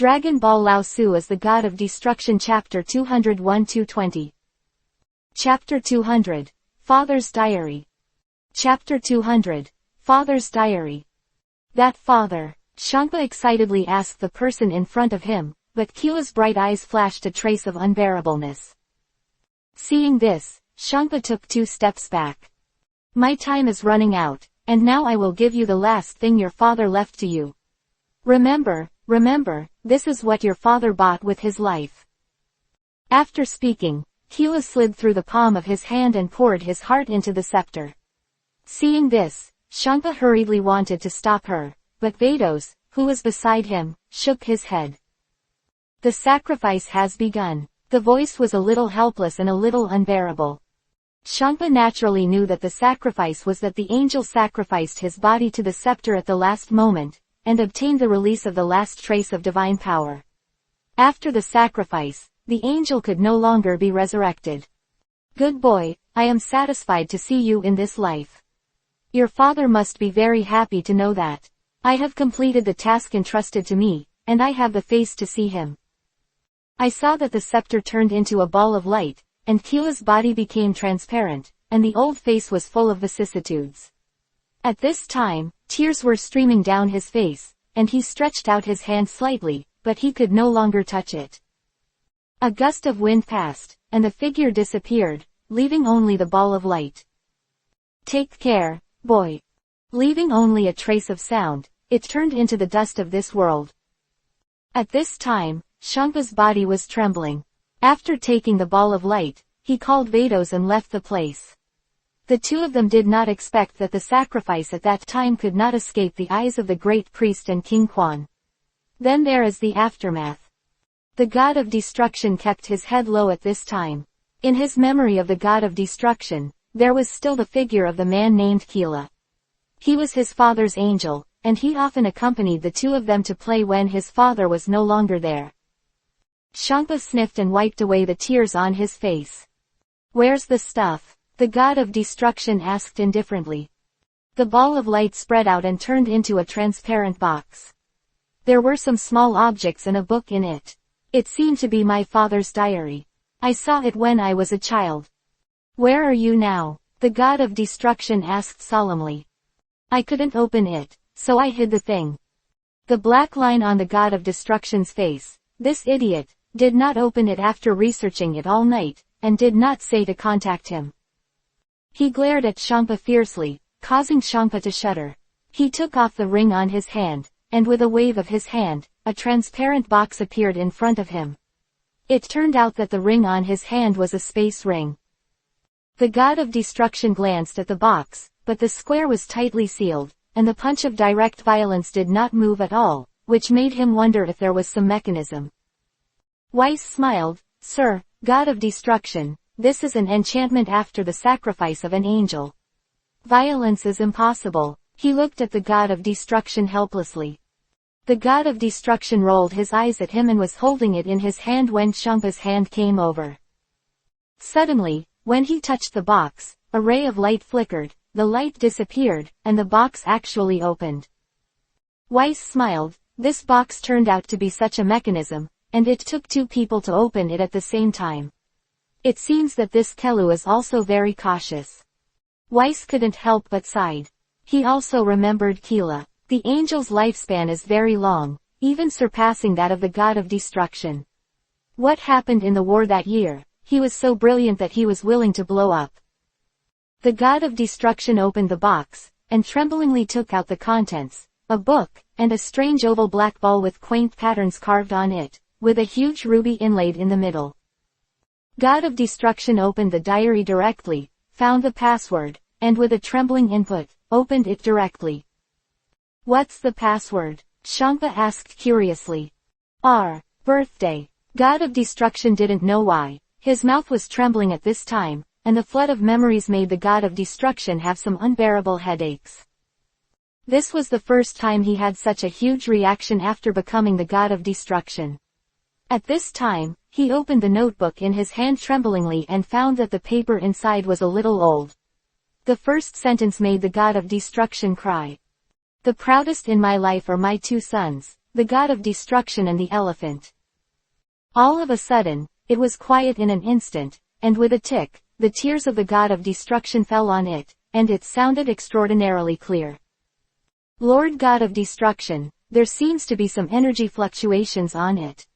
Dragon Ball Lao Su as the God of Destruction. Chapter 201-220. Chapter 200. Father's Diary. Chapter 200. Father's Diary. That father? Shangpa excitedly asked the person in front of him, but Keela's bright eyes flashed a trace of unbearableness. Seeing this, Shangpa took 2 steps back. My time is running out, and now I will give you the last thing your father left to you. Remember, this is what your father bought with his life. After speaking, Keela slid through the palm of his hand and poured his heart into the scepter. Seeing this, Shangpa hurriedly wanted to stop her, but Vados, who was beside him, shook his head. The sacrifice has begun. The voice was a little helpless and a little unbearable. Shangpa naturally knew that the sacrifice was that the angel sacrificed his body to the scepter at the last moment, and obtained the release of the last trace of divine power. After the sacrifice, the angel could no longer be resurrected. Good boy, I am satisfied to see you in this life. Your father must be very happy to know that. I have completed the task entrusted to me, and I have the face to see him. I saw that the scepter turned into a ball of light, and Keela's body became transparent, and the old face was full of vicissitudes. At this time, tears were streaming down his face, and he stretched out his hand slightly, but he could no longer touch it. A gust of wind passed, and the figure disappeared, leaving only the ball of light. Take care, boy. Leaving only a trace of sound, it turned into the dust of this world. At this time, Shangpa's body was trembling. After taking the ball of light, he called Vados and left the place. The 2 of them did not expect that the sacrifice at that time could not escape the eyes of the great priest and King Quan. Then there is the aftermath. The God of Destruction kept his head low at this time. In his memory of the God of Destruction, there was still the figure of the man named Keela. He was his father's angel, and he often accompanied the 2 of them to play when his father was no longer there. Shangpa sniffed and wiped away the tears on his face. Where's the stuff? The God of Destruction asked indifferently. The ball of light spread out and turned into a transparent box. There were some small objects and a book in it. It seemed to be my father's diary. I saw it when I was a child. Where are you now? The God of Destruction asked solemnly. I couldn't open it, so I hid the thing. The black line on the God of Destruction's face, this idiot, did not open it after researching it all night, and did not say to contact him. He glared at Shangpa fiercely, causing Shangpa to shudder. He took off the ring on his hand, and with a wave of his hand, a transparent box appeared in front of him. It turned out that the ring on his hand was a space ring. The God of Destruction glanced at the box, but the square was tightly sealed, and the punch of direct violence did not move at all, which made him wonder if there was some mechanism. Weiss smiled. Sir, God of Destruction, this is an enchantment after the sacrifice of an angel. Violence is impossible. He looked at the God of Destruction helplessly. The God of Destruction rolled his eyes at him and was holding it in his hand when Shangpa's hand came over. Suddenly, when he touched the box, a ray of light flickered, the light disappeared, and the box actually opened. Weiss smiled. This box turned out to be such a mechanism, and it took 2 people to open it at the same time. It seems that this Kelu is also very cautious. Weiss couldn't help but sighed. He also remembered Keela. The angel's lifespan is very long, even surpassing that of the God of Destruction. What happened in the war that year? He was so brilliant that he was willing to blow up. The God of Destruction opened the box, and tremblingly took out the contents, a book, and a strange oval black ball with quaint patterns carved on it, with a huge ruby inlaid in the middle. God of Destruction opened the diary directly, found the password, and with a trembling input, opened it directly. What's the password? Shangpa asked curiously. Our birthday. God of Destruction didn't know why. His mouth was trembling at this time, and the flood of memories made the God of Destruction have some unbearable headaches. This was the first time he had such a huge reaction after becoming the God of Destruction. At this time, he opened the notebook in his hand tremblingly and found that the paper inside was a little old. The first sentence made the God of Destruction cry. The proudest in my life are my 2 sons, the god of destruction and the elephant. All of a sudden, it was quiet in an instant, and with a tick, the tears of the god of destruction fell on it, and it sounded extraordinarily clear. Lord God of Destruction, there seems to be some energy fluctuations on it.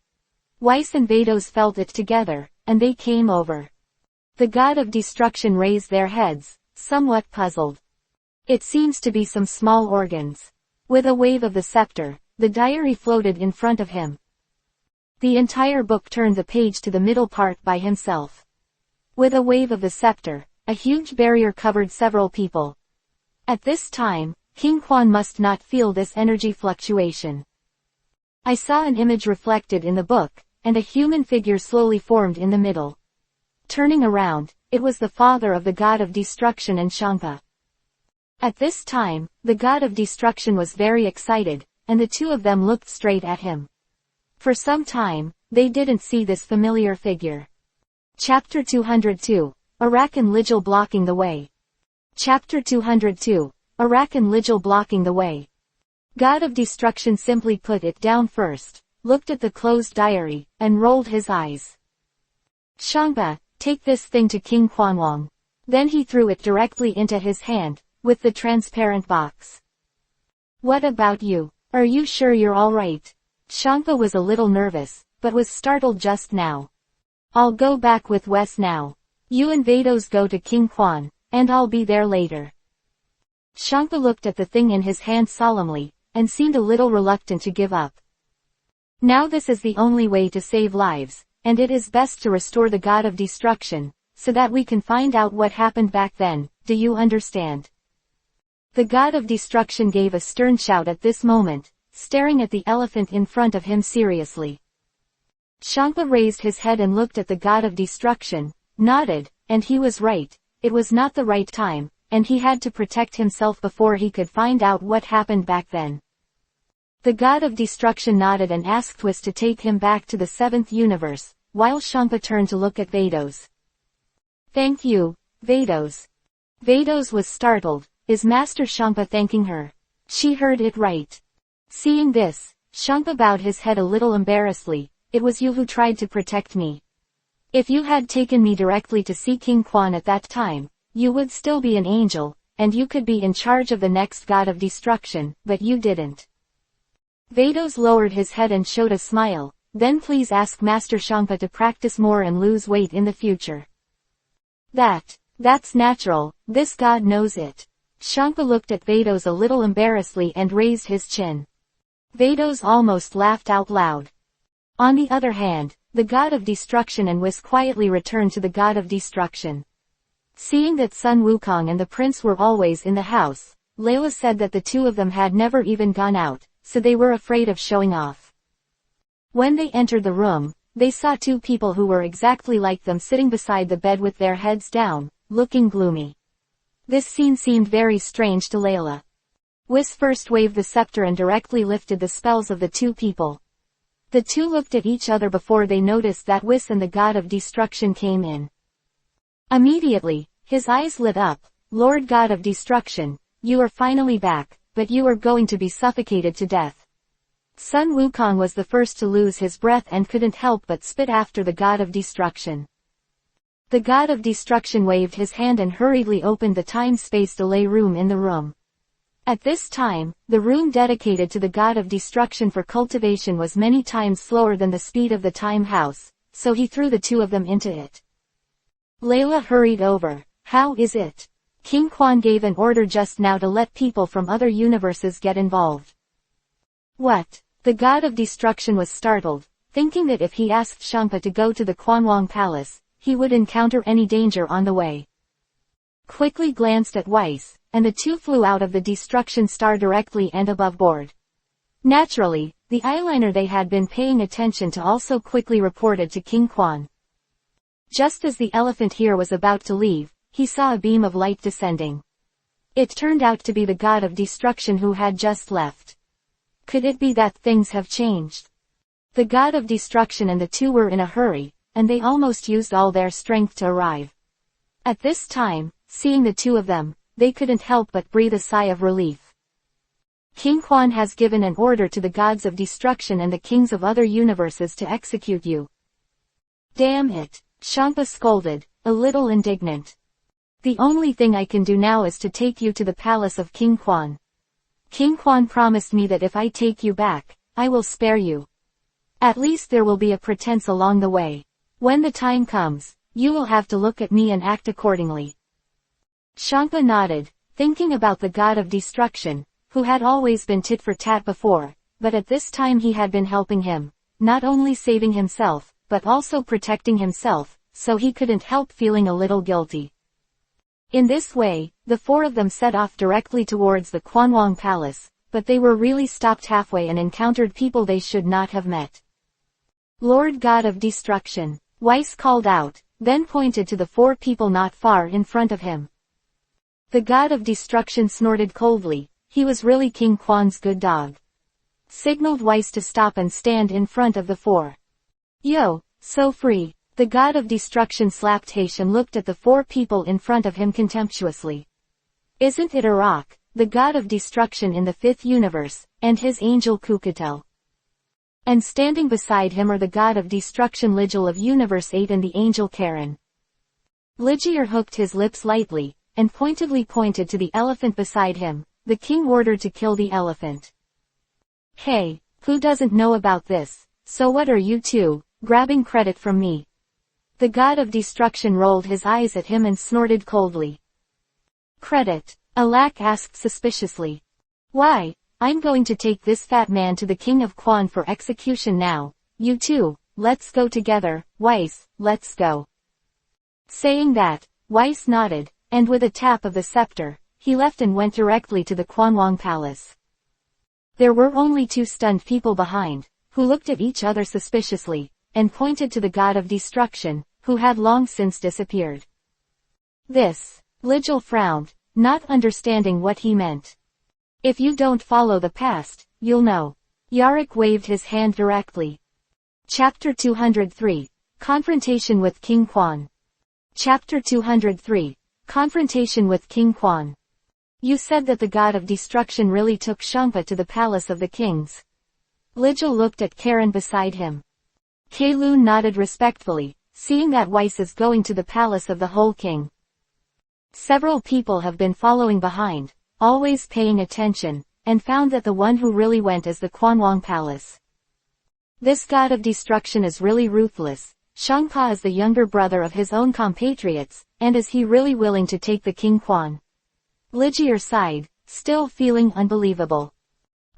Weiss and Vados felt it together, and they came over. The god of destruction raised their heads, somewhat puzzled. It seems to be some small organs. With a wave of the scepter, the diary floated in front of him. The entire book turned the page to the middle part by himself. With a wave of the scepter, a huge barrier covered several people. At this time, King Quan must not feel this energy fluctuation. I saw an image reflected in the book, and a human figure slowly formed in the middle. Turning around, it was the father of the god of destruction and Shangpa. At this time, the god of destruction was very excited, and the two of them looked straight at him. For some time, they didn't see this familiar figure. Chapter 202, Arak and Ligil blocking the way. Chapter 202, Arak and Ligil blocking the way. God of destruction simply put it down first, looked at the closed diary, and rolled his eyes. Shangpa, take this thing to King Quanwang. Then he threw it directly into his hand, with the transparent box. What about you? Are you sure you're alright? Shangpa was a little nervous, but was startled just now. I'll go back with Wes now. You and Vados go to King Quan, and I'll be there later. Shangpa looked at the thing in his hand solemnly, and seemed a little reluctant to give up. Now this is the only way to save lives, and it is best to restore the god of destruction, so that we can find out what happened back then, do you understand? The god of destruction gave a stern shout at this moment, staring at the elephant in front of him seriously. Shangpa raised his head and looked at the god of destruction, nodded, and he was right, it was not the right time, and he had to protect himself before he could find out what happened back then. The god of destruction nodded and asked Wis to take him back to the 7th universe, while Shangpa turned to look at Vados. Thank you, Vados. Vados was startled. Is Master Shangpa thanking her? She heard it right. Seeing this, Shangpa bowed his head a little embarrassedly. It was you who tried to protect me. If you had taken me directly to see King Quan at that time, you would still be an angel, and you could be in charge of the next god of destruction, but you didn't. Vados lowered his head and showed a smile. Then please ask Master Shangpa to practice more and lose weight in the future. That's natural, this god knows it. Shangpa looked at Vados a little embarrassedly and raised his chin. Vados almost laughed out loud. On the other hand, the god of destruction and Wis quietly returned to the god of destruction. Seeing that Sun Wukong and the prince were always in the house, Layla said that the two of them had never even gone out, so they were afraid of showing off. When they entered the room, they saw two people who were exactly like them sitting beside the bed with their heads down, looking gloomy. This scene seemed very strange to Layla. Wis first waved the scepter and directly lifted the spells of the two people. The two looked at each other before they noticed that Wis and the god of destruction came in. Immediately, his eyes lit up. Lord God of Destruction, you are finally back, but you are going to be suffocated to death. Sun Wukong was the first to lose his breath and couldn't help but spit after the god of destruction. The god of destruction waved his hand and hurriedly opened the time-space delay room in the room. At this time, the room dedicated to the god of destruction for cultivation was many times slower than the speed of the time house, so he threw the two of them into it. Layla hurried over. How is it? King Quan gave an order just now to let people from other universes get involved. What? The god of destruction was startled, thinking that if he asked Shangpa to go to the Quanwang Palace, he would encounter any danger on the way. Quickly glanced at Weiss, and the two flew out of the destruction star directly and above board. Naturally, the eyeliner they had been paying attention to also quickly reported to King Quan. Just as the elephant here was about to leave, he saw a beam of light descending. It turned out to be the god of destruction who had just left. Could it be that things have changed? The god of destruction and the two were in a hurry, and they almost used all their strength to arrive. At this time, seeing the two of them, they couldn't help but breathe a sigh of relief. King Quan has given an order to the gods of destruction and the kings of other universes to execute you. Damn it, Champa scolded, a little indignant. The only thing I can do now is to take you to the palace of King Quan. King Quan promised me that if I take you back, I will spare you. At least there will be a pretense along the way. When the time comes, you will have to look at me and act accordingly. Champa nodded, thinking about the god of destruction, who had always been tit for tat before, but at this time he had been helping him, not only saving himself, but also protecting himself, so he couldn't help feeling a little guilty. In this way, the four of them set off directly towards the Quanwang Palace, but they were really stopped halfway and encountered people they should not have met. Lord God of Destruction, Weiss called out, then pointed to the four people not far in front of him. The God of Destruction snorted coldly. He was really King Quan's good dog. Signaled Weiss to stop and stand in front of the four. Yo, so free. The God of Destruction slapped Heish and looked at the four people in front of him contemptuously. Isn't it a rock, the God of Destruction in the fifth universe, and his angel Kukatel? And standing beside him are the God of Destruction Ligil of Universe 8 and the angel Karen. Ligier hooked his lips lightly, and pointedly pointed to the elephant beside him. The king ordered to kill the elephant. Hey, who doesn't know about this? So what are you two, grabbing credit from me? The God of Destruction rolled his eyes at him and snorted coldly. Credit? Alak asked suspiciously. Why, I'm going to take this fat man to the king of Quan for execution now. You two, let's go together. Weiss, let's go. Saying that, Weiss nodded, and with a tap of the scepter, he left and went directly to the Quanwang Palace. There were only two stunned people behind, who looked at each other suspiciously, and pointed to the God of Destruction, who had long since disappeared. This, Ligil frowned, not understanding what he meant. If you don't follow the past, you'll know. Yarrick waved his hand directly. Chapter 203, Confrontation with King Quan. Chapter 203, Confrontation with King Quan. You said that the God of Destruction really took Champa to the palace of the kings. Ligil looked at Karen beside him. Kaelun nodded respectfully, seeing that Weiss is going to the palace of the whole king. Several people have been following behind, always paying attention, and found that the one who really went is the Quanwang Palace. This God of Destruction is really ruthless. Shangpa is the younger brother of his own compatriots, and is he really willing to take the King Quan? Ligier sighed, still feeling unbelievable.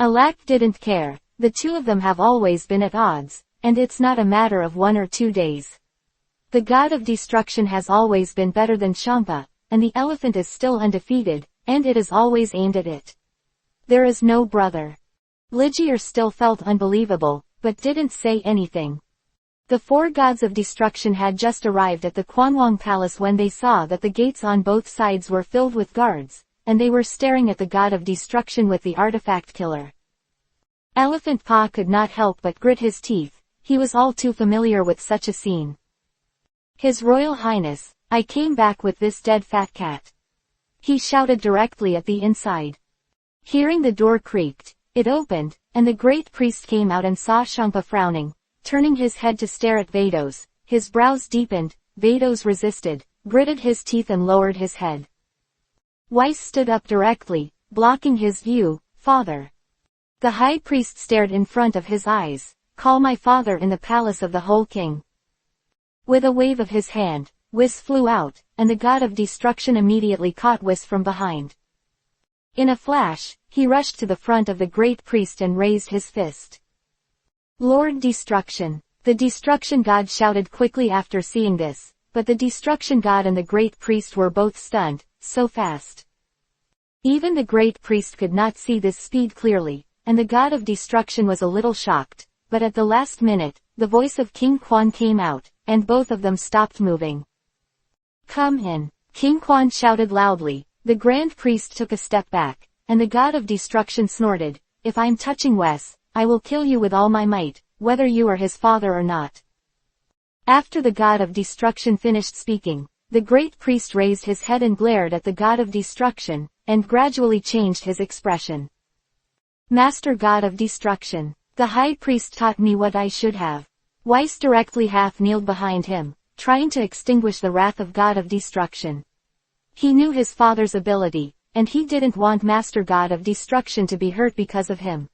Alak didn't care. The two of them have always been at odds, and it's not a matter of 1 or 2 days. The God of Destruction has always been better than Champa, and the elephant is still undefeated, and it is always aimed at it. There is no brother. Ligier still felt unbelievable, but didn't say anything. The four gods of destruction had just arrived at the Quanwang Palace when they saw that the gates on both sides were filled with guards, and they were staring at the God of Destruction with the artifact killer. Elephant Pa could not help but grit his teeth. He was all too familiar with such a scene. His Royal Highness, I came back with this dead fat cat. He shouted directly at the inside. Hearing the door creaked, it opened, and the great priest came out and saw Champa frowning, turning his head to stare at Vados. His brows deepened. Vados resisted, gritted his teeth and lowered his head. Weiss stood up directly, blocking his view. Father. The high priest stared in front of his eyes. Call my father in the palace of the whole king. With a wave of his hand, Whis flew out, and the God of Destruction immediately caught Whis from behind. In a flash, he rushed to the front of the great priest and raised his fist. Lord Destruction. The Destruction God shouted quickly after seeing this, but the Destruction God and the great priest were both stunned, so fast. Even the great priest could not see this speed clearly, and the God of Destruction was a little shocked, but at the last minute, the voice of King Quan came out, and both of them stopped moving. Come in. King Quan shouted loudly. The Grand Priest took a step back, and the God of Destruction snorted, If I'm touching Wes, I will kill you with all my might, whether you are his father or not. After the God of Destruction finished speaking, the Great Priest raised his head and glared at the God of Destruction, and gradually changed his expression. Master God of Destruction, the high priest taught me what I should have. Weiss directly half kneeled behind him, trying to extinguish the wrath of God of Destruction. He knew his father's ability, and he didn't want Master God of Destruction to be hurt because of him.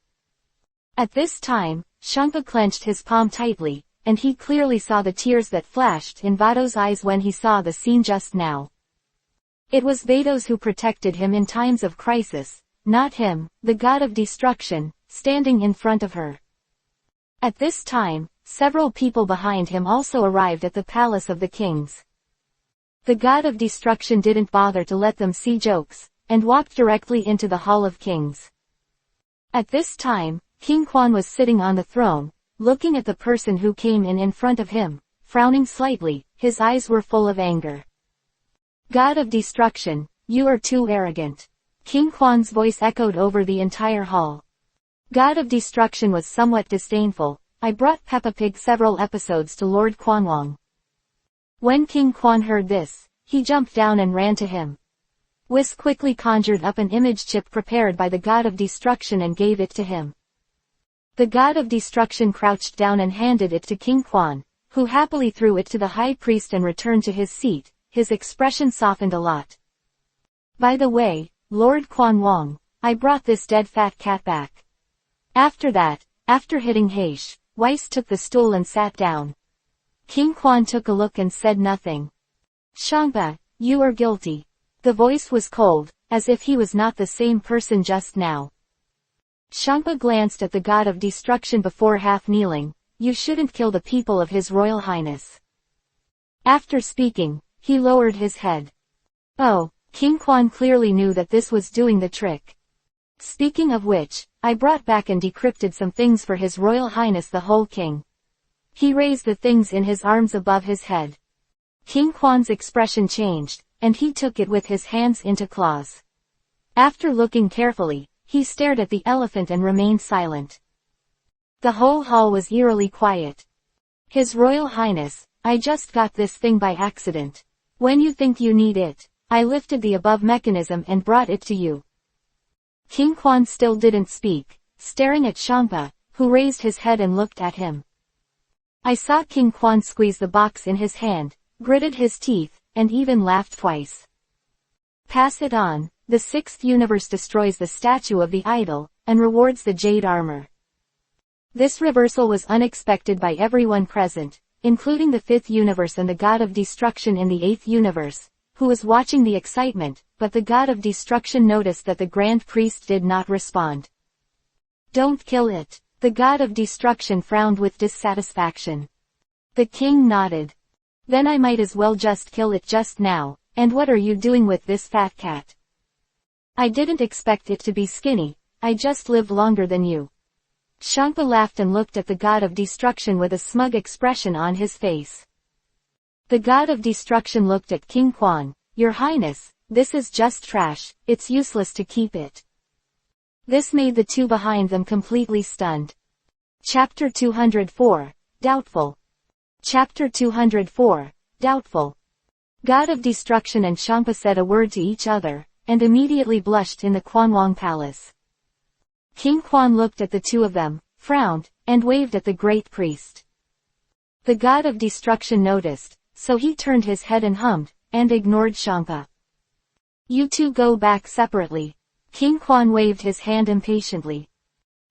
At this time, Shunpa clenched his palm tightly, and he clearly saw the tears that flashed in Vado's eyes when he saw the scene just now. It was Vados who protected him in times of crisis, not him, the God of Destruction, standing in front of her. At this time, several people behind him also arrived at the Palace of the Kings. The God of Destruction didn't bother to let them see jokes, and walked directly into the Hall of Kings. At this time, King Quan was sitting on the throne, looking at the person who came in front of him, frowning slightly. His eyes were full of anger. God of Destruction, you are too arrogant. King Quan's voice echoed over the entire hall. God of Destruction was somewhat disdainful. I brought Peppa Pig several episodes to Lord Quanwong. When King Quan heard this, he jumped down and ran to him. Whis quickly conjured up an image chip prepared by the God of Destruction and gave it to him. The God of Destruction crouched down and handed it to King Quan, who happily threw it to the high priest and returned to his seat. His expression softened a lot. By the way, Lord Quanwong, I brought this dead fat cat back. After that, after hitting Heish, Weiss took the stool and sat down. King Quan took a look and said nothing. Shangpa, you are guilty. The voice was cold, as if he was not the same person just now. Shangpa glanced at the God of Destruction before half kneeling. You shouldn't kill the people of His Royal Highness. After speaking, he lowered his head. Oh, King Quan clearly knew that this was doing the trick. Speaking of which, I brought back and decrypted some things for His Royal Highness the whole king. He raised the things in his arms above his head. King Quan's expression changed, and he took it with his hands into claws. After looking carefully, he stared at the elephant and remained silent. The whole hall was eerily quiet. His Royal Highness, I just got this thing by accident. When you think you need it, I lifted the above mechanism and brought it to you. King Quan still didn't speak, staring at Shangpa, who raised his head and looked at him. I saw King Quan squeeze the box in his hand, gritted his teeth, and even laughed twice. Pass it on. The sixth universe destroys the statue of the idol, and rewards the jade armor. This reversal was unexpected by everyone present, including the fifth universe and the God of Destruction in the eighth universe, who was watching the excitement, but the God of Destruction noticed that the Grand Priest did not respond. Don't kill it. The God of Destruction frowned with dissatisfaction. The king nodded. Then I might as well just kill it just now. And what are you doing with this fat cat? I didn't expect it to be skinny. I just lived longer than you. Shangpa laughed and looked at the God of Destruction with a smug expression on his face. The God of Destruction looked at King Quan. Your Highness, this is just trash. It's useless to keep it. This made the two behind them completely stunned. Chapter 204, Doubtful. Chapter 204, Doubtful. God of Destruction and Shangpa said a word to each other, and immediately blushed in the Quanwong Palace. King Quan looked at the two of them, frowned, and waved at the great priest. The God of Destruction noticed, so he turned his head and hummed, and ignored Shangpa. You two go back separately. King Quan waved his hand impatiently.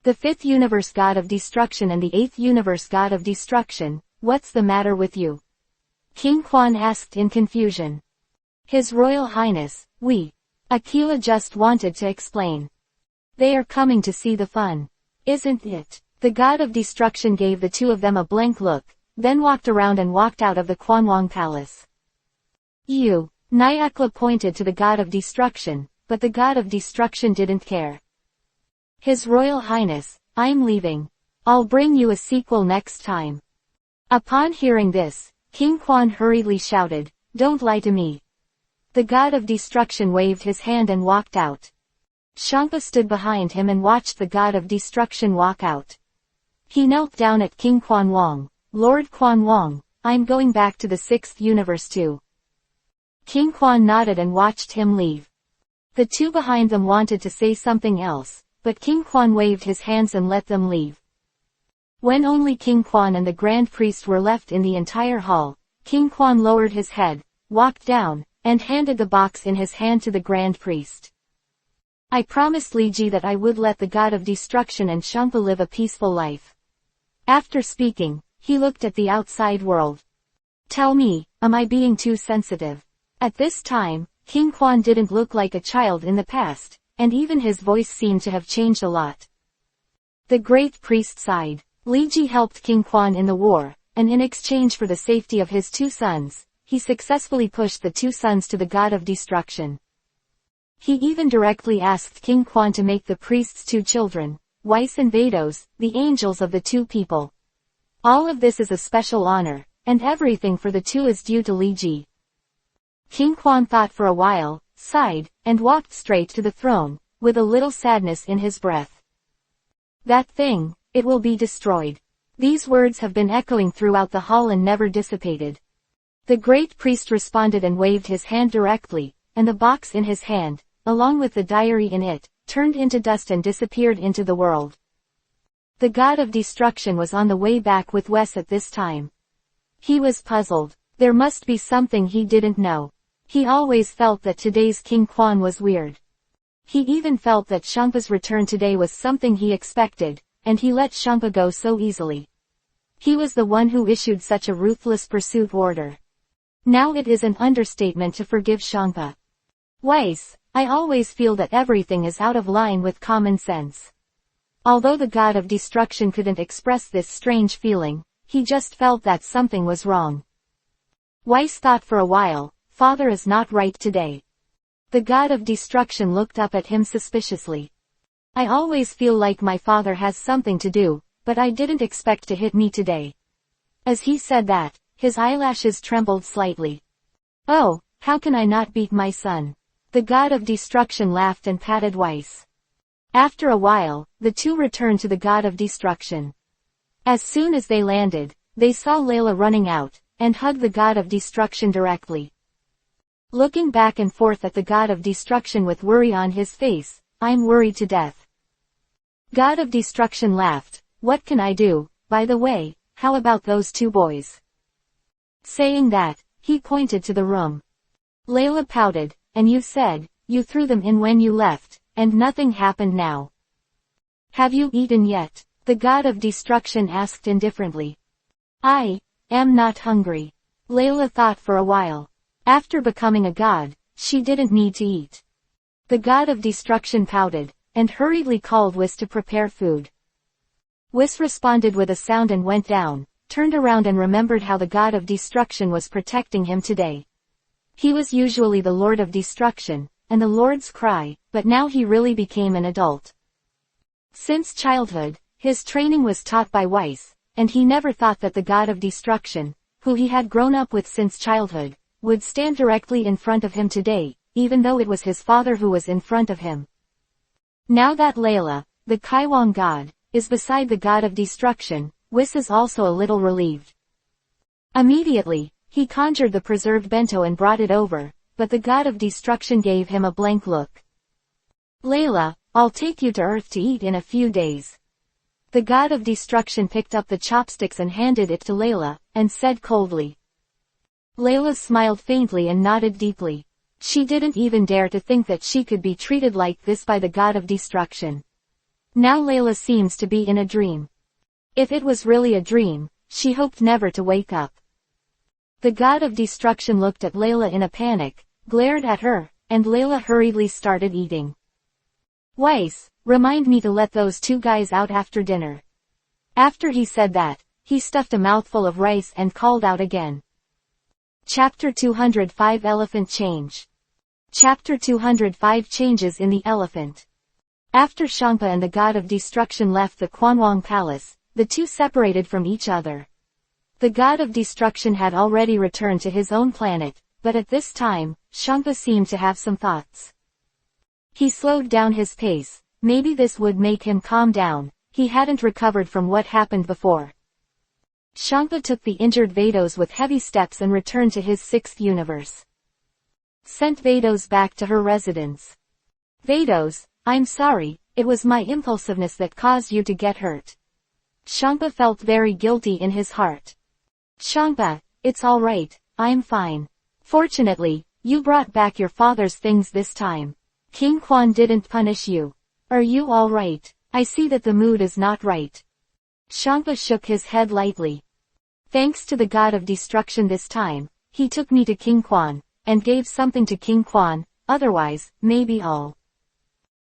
The fifth universe God of Destruction and the eighth universe God of Destruction, what's the matter with you? King Quan asked in confusion. His Royal Highness, Aquila just wanted to explain. They are coming to see the fun. Isn't it? The God of Destruction gave the two of them a blank look, then walked around and walked out of the Quanwong Palace. Nyakla pointed to the God of Destruction, but the God of Destruction didn't care. His Royal Highness, I'm leaving. I'll bring you a sequel next time. Upon hearing this, King Quan hurriedly shouted, Don't lie to me. The God of Destruction waved his hand and walked out. Shangpa stood behind him and watched the God of Destruction walk out. He knelt down at King Quanwong. Lord Quanwong, I'm going back to the sixth universe too. King Quan nodded and watched him leave. The two behind them wanted to say something else, but King Quan waved his hands and let them leave. When only King Quan and the Grand Priest were left in the entire hall, King Quan lowered his head, walked down, and handed the box in his hand to the Grand Priest. I promised Li Ji that I would let the God of Destruction and Shangpa live a peaceful life. After speaking, he looked at the outside world. Tell me, am I being too sensitive? At this time, King Quan didn't look like a child in the past, and even his voice seemed to have changed a lot. The Great Priest sighed. Li Ji helped King Quan in the war, and in exchange for the safety of his two sons, he successfully pushed the two sons to the God of Destruction. He even directly asked King Quan to make the priest's two children, Weiss and Vados, the angels of the two people. All of this is a special honor, and everything for the two is due to Li Ji. King Quan thought for a while, sighed, and walked straight to the throne, with a little sadness in his breath. That thing, it will be destroyed. These words have been echoing throughout the hall and never dissipated. The Great Priest responded and waved his hand directly, and the box in his hand, along with the diary in it, turned into dust and disappeared into the world. The God of Destruction was on the way back with Wes at this time. He was puzzled. There must be something he didn't know. He always felt that today's King Quan was weird. He even felt that Shangpa's return today was something he expected, and he let Shangpa go so easily. He was the one who issued such a ruthless pursuit order. Now it is an understatement to forgive Shangpa. Weiss, I always feel that everything is out of line with common sense. Although the God of Destruction couldn't express this strange feeling, he just felt that something was wrong. Weiss thought for a while, Father is not right today. The God of Destruction looked up at him suspiciously. I always feel like my father has something to do, but I didn't expect to hit me today. As he said that, his eyelashes trembled slightly. Oh, how can I not beat my son? The God of Destruction laughed and patted Weiss. After a while, the two returned to the God of Destruction. As soon as they landed, they saw Layla running out, and hugged the God of Destruction directly. Looking back and forth at the God of Destruction with worry on his face, I'm worried to death. God of Destruction laughed, what can I do? By the way, how about those two boys? Saying that, he pointed to the room. Layla pouted, and you said, you threw them in when you left, and nothing happened now. Have you eaten yet? The God of Destruction asked indifferently. I am not hungry. Layla thought for a while. After becoming a god, she didn't need to eat. The God of Destruction pouted, and hurriedly called Whis to prepare food. Whis responded with a sound and went down, turned around and remembered how the God of Destruction was protecting him today. He was usually the Lord of Destruction, and the Lord's cry, but now he really became an adult. Since childhood, his training was taught by Weiss, and he never thought that the God of Destruction, who he had grown up with since childhood, would stand directly in front of him today, even though it was his father who was in front of him. Now that Layla, the Kaiwang god, is beside the God of Destruction, Whis is also a little relieved. Immediately, he conjured the preserved bento and brought it over, but the God of Destruction gave him a blank look. Layla, I'll take you to Earth to eat in a few days. The God of Destruction picked up the chopsticks and handed it to Layla, and said coldly. Layla smiled faintly and nodded deeply. She didn't even dare to think that she could be treated like this by the God of Destruction. Now Layla seems to be in a dream. If it was really a dream, she hoped never to wake up. The God of Destruction looked at Layla in a panic, glared at her, and Layla hurriedly started eating. Weiss, remind me to let those two guys out after dinner. After he said that, he stuffed a mouthful of rice and called out again. Chapter 205 Elephant Change. Chapter 205 Changes in the Elephant. After Shangpa and the God of Destruction left the Quanwang Palace, the two separated from each other. The God of Destruction had already returned to his own planet, but at this time, Shangpa seemed to have some thoughts. He slowed down his pace. Maybe this would make him calm down. He hadn't recovered from what happened before. Shangpa took the injured Vados with heavy steps and returned to his sixth universe. Sent Vados back to her residence. Vados, I'm sorry, It was my impulsiveness that caused you to get hurt. Shangpa felt very guilty in his heart. Shangpa, it's alright, I'm fine. Fortunately, you brought back your father's things this time. King Quan didn't punish you. Are you alright? I see that the mood is not right. Shangpa shook his head lightly. Thanks to the god of destruction this time, he took me to King Quan, and gave something to King Quan, otherwise, maybe all.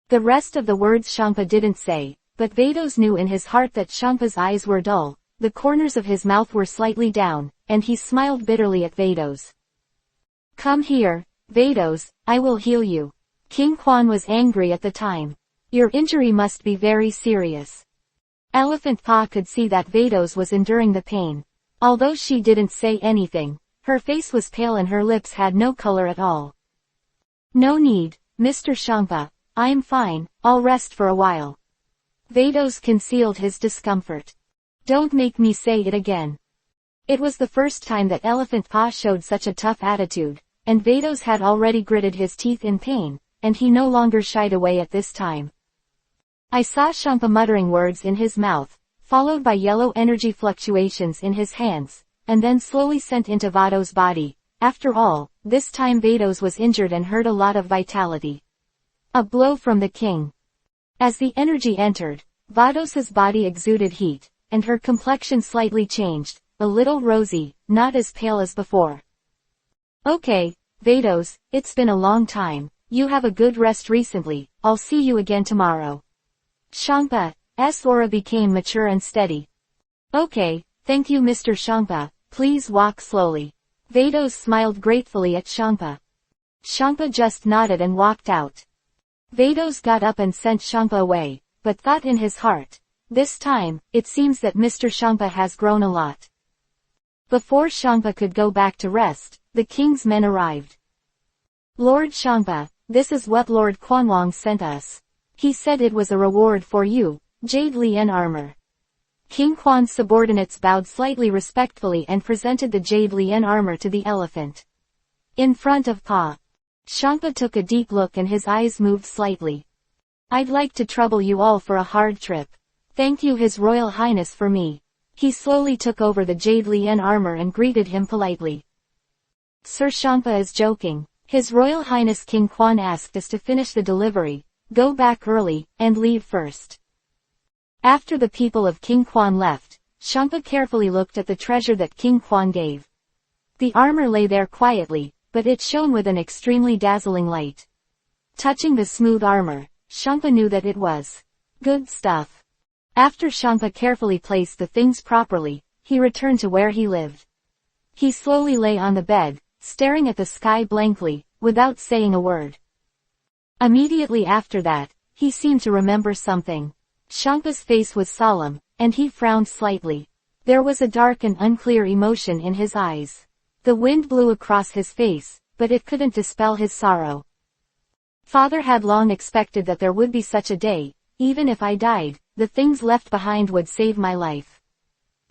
The rest of the words Shangpa didn't say, but Vados knew in his heart that Shangpa's eyes were dull, the corners of his mouth were slightly down, and he smiled bitterly at Vados. Come here, Vados, I will heal you. King Quan was angry at the time. Your injury must be very serious. Elephant Pa could see that Vados was enduring the pain. Although she didn't say anything, her face was pale and her lips had no color at all. No need, Mr. Shangpa, I'm fine, I'll rest for a while. Vados concealed his discomfort. Don't make me say it again. It was the first time that Elephant Pa showed such a tough attitude, and Vados had already gritted his teeth in pain, and he no longer shied away at this time. I saw Shangpa muttering words in his mouth, followed by yellow energy fluctuations in his hands, and then slowly sent into Vados' body. After all, this time Vados was injured and hurt a lot of vitality. A blow from the king. As the energy entered, Vados' body exuded heat, and her complexion slightly changed, a little rosy, not as pale as before. Okay, Vados, it's been a long time, you have a good rest recently, I'll see you again tomorrow. Shangpa's aura became mature and steady. Okay, thank you Mr. Shangpa, please walk slowly. Vados smiled gratefully at Shangpa. Shangpa just nodded and walked out. Vados got up and sent Shangpa away, but thought in his heart, this time, it seems that Mr. Shangpa has grown a lot. Before Shangpa could go back to rest, the king's men arrived. Lord Shangpa, this is what Lord Quanwang sent us. He said it was a reward for you, Jade Lian armor. King Quan's subordinates bowed slightly respectfully and presented the Jade Lian armor to the elephant. In front of Pa. Shangpa took a deep look and his eyes moved slightly. I'd like to trouble you all for a hard trip. Thank you His Royal Highness for me. He slowly took over the Jade Lian armor and greeted him politely. Sir Shangpa is joking. His Royal Highness King Quan asked us to finish the delivery, go back early, and leave first. After the people of King Quan left, Shangpa carefully looked at the treasure that King Quan gave. The armor lay there quietly, but it shone with an extremely dazzling light. Touching the smooth armor, Shangpa knew that it was good stuff. After Shangpa carefully placed the things properly, he returned to where he lived. He slowly lay on the bed, staring at the sky blankly, without saying a word. Immediately after that, he seemed to remember something. Shangpa's face was solemn, and he frowned slightly. There was a dark and unclear emotion in his eyes. The wind blew across his face, but it couldn't dispel his sorrow. Father had long expected that there would be such a day. Even if I died, the things left behind would save my life.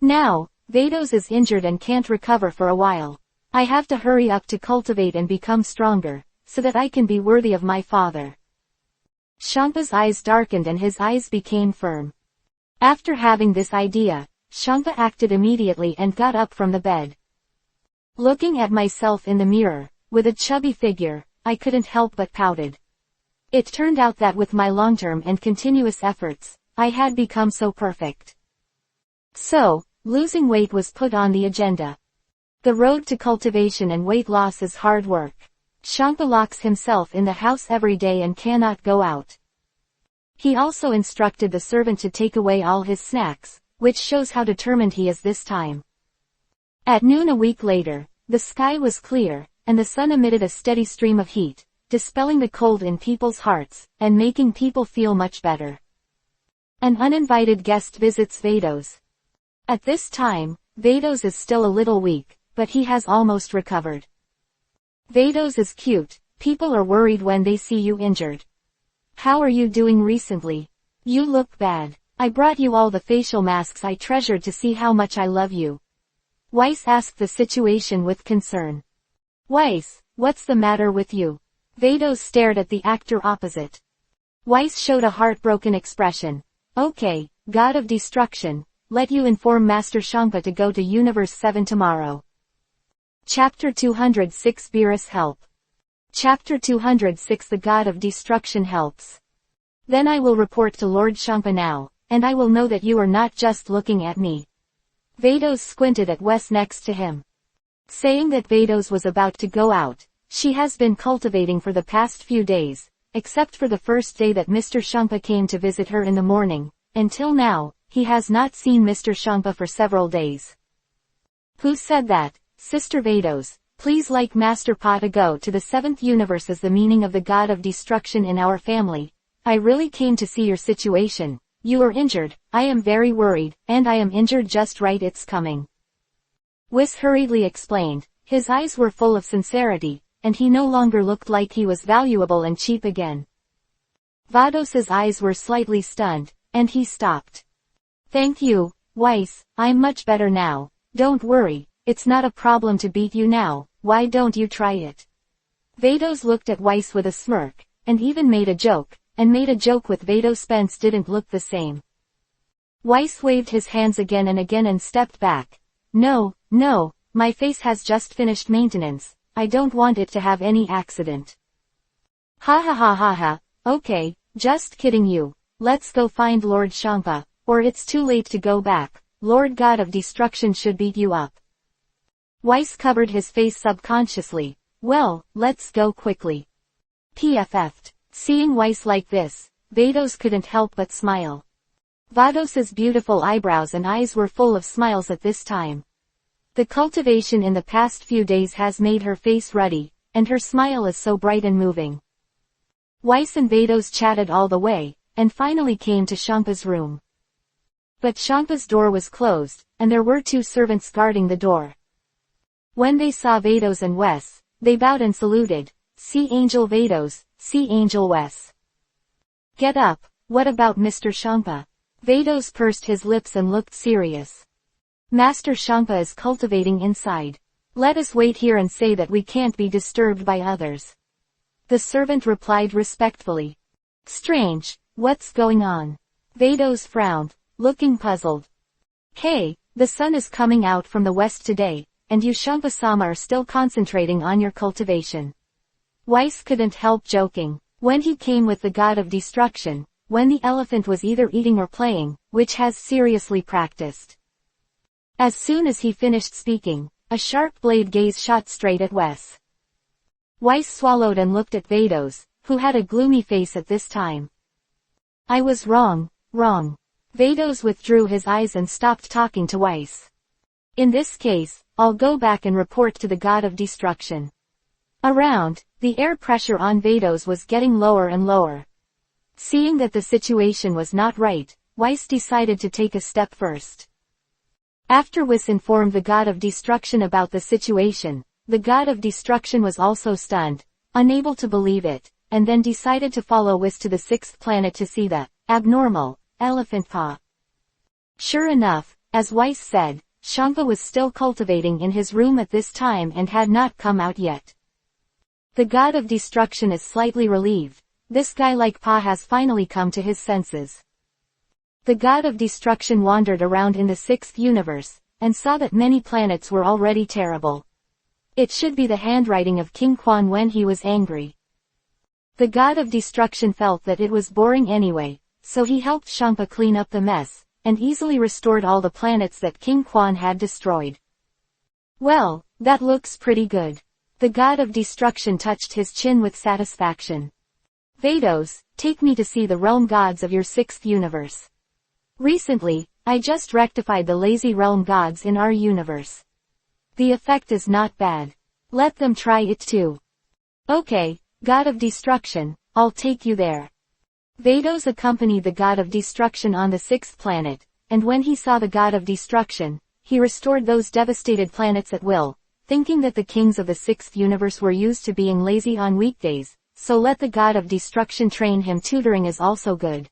Now, Vados is injured and can't recover for a while. I have to hurry up to cultivate and become stronger, so that I can be worthy of my father. Shangpa's eyes darkened and his eyes became firm. After having this idea, Shangpa acted immediately and got up from the bed. Looking at myself in the mirror, with a chubby figure, I couldn't help but pouted. It turned out that with my long-term and continuous efforts, I had become so perfect. So, losing weight was put on the agenda. The road to cultivation and weight loss is hard work. Shangpa locks himself in the house every day and cannot go out. He also instructed the servant to take away all his snacks, which shows how determined he is this time. At noon a week later, the sky was clear, and the sun emitted a steady stream of heat, dispelling the cold in people's hearts, and making people feel much better. An uninvited guest visits Vados. At this time, Vados is still a little weak, but he has almost recovered. Vados is cute, people are worried when they see you injured. How are you doing recently? You look bad. I brought you all the facial masks I treasured to see how much I love you. Weiss asked the situation with concern. Weiss, what's the matter with you? Vados stared at the actor opposite. Weiss showed a heartbroken expression. Okay, God of Destruction, let you inform Master Shangpa to go to Universe 7 tomorrow. Chapter 206 Beerus Help. Chapter 206 The God of Destruction Helps. Then I will report to Lord Shangpa now, and I will know that you are not just looking at me. Vados squinted at Wes next to him. Saying that Vados was about to go out, she has been cultivating for the past few days, except for the first day that Mr. Shangpa came to visit her in the morning. Until now, he has not seen Mr. Shangpa for several days. Who said that? Sister Vados, please like Master Pa to go to the 7th universe is the meaning of the God of Destruction in our family. I really came to see your situation. You are injured, I am very worried, and I am injured just right it's coming. Wes hurriedly explained, his eyes were full of sincerity, and he no longer looked like he was valuable and cheap again. Vados's eyes were slightly stunned, and he stopped. Thank you, Weiss, I'm much better now. Don't worry, it's not a problem to beat you now, why don't you try it? Vados looked at Weiss with a smirk, and even made a joke with Vados. Spence didn't look the same. Weiss waved his hands again and stepped back. No, my face has just finished maintenance, I don't want it to have any accident. Ha, okay, just kidding you, let's go find Lord Shangpa, or it's too late to go back, Lord God of Destruction should beat you up. Weiss covered his face subconsciously. Well, let's go quickly. PFF'd. Seeing Weiss like this, Vados couldn't help but smile. Vados's beautiful eyebrows and eyes were full of smiles at this time. The cultivation in the past few days has made her face ruddy, and her smile is so bright and moving. Weiss and Vados chatted all the way, and finally came to Shangpa's room. But Shangpa's door was closed, and there were 2 servants guarding the door. When they saw Vados and Wes, they bowed and saluted. See Angel Vados, see Angel Wes. Get up, what about Mr. Shangpa? Vados pursed his lips and looked serious. Master Shangpa is cultivating inside. Let us wait here and say that we can't be disturbed by others. The servant replied respectfully. Strange, what's going on? Vados frowned, looking puzzled. Hey, the sun is coming out from the west today, and you Shangpa-sama are still concentrating on your cultivation. Weiss couldn't help joking. When he came with the God of Destruction, when the elephant was either eating or playing, which has seriously practiced. As soon as he finished speaking, a sharp blade gaze shot straight at Wes. Weiss swallowed and looked at Vados, who had a gloomy face at this time. I was wrong. Vados withdrew his eyes and stopped talking to Weiss. In this case, I'll go back and report to the God of Destruction. Around, the air pressure on Vados was getting lower and lower. Seeing that the situation was not right, Weiss decided to take a step first. After Wes informed the God of Destruction about the situation, the God of Destruction was also stunned, unable to believe it, and then decided to follow Wes to the 6th planet to see the abnormal elephant paw. Sure enough, as Weiss said, Shangpa was still cultivating in his room at this time and had not come out yet. The God of Destruction is slightly relieved. This guy like Pa has finally come to his senses. The God of Destruction wandered around in the 6th universe, and saw that many planets were already terrible. It should be the handwriting of King Quan when he was angry. The God of Destruction felt that it was boring anyway, so he helped Shangpa clean up the mess, and easily restored all the planets that King Quan had destroyed. Well, that looks pretty good. The God of Destruction touched his chin with satisfaction. Vados, take me to see the realm gods of your 6th universe. Recently, I just rectified the lazy realm gods in our universe. The effect is not bad. Let them try it too. Okay, God of Destruction, I'll take you there. Vados accompanied the God of Destruction on the 6th planet, and when he saw the God of Destruction, he restored those devastated planets at will, thinking that the kings of the 6th universe were used to being lazy on weekdays, so let the God of Destruction train him. Tutoring is also good.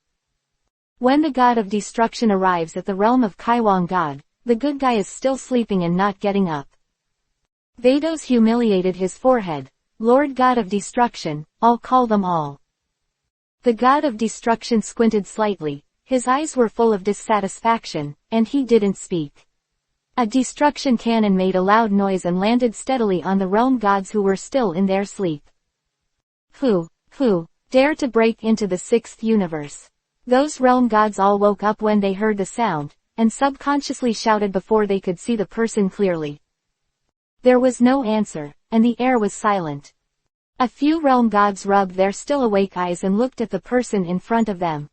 When the God of Destruction arrives at the realm of Kaiwang God, the good guy is still sleeping and not getting up. Vados humiliated his forehead. Lord God of Destruction, I'll call them all. The god of destruction squinted slightly, his eyes were full of dissatisfaction, and he didn't speak. A destruction cannon made a loud noise and landed steadily on the realm gods who were still in their sleep. Who dare to break into the sixth universe? Those realm gods all woke up when they heard the sound, and subconsciously shouted before they could see the person clearly. There was no answer, and the air was silent. A few realm gods rubbed their still awake eyes and looked at the person in front of them.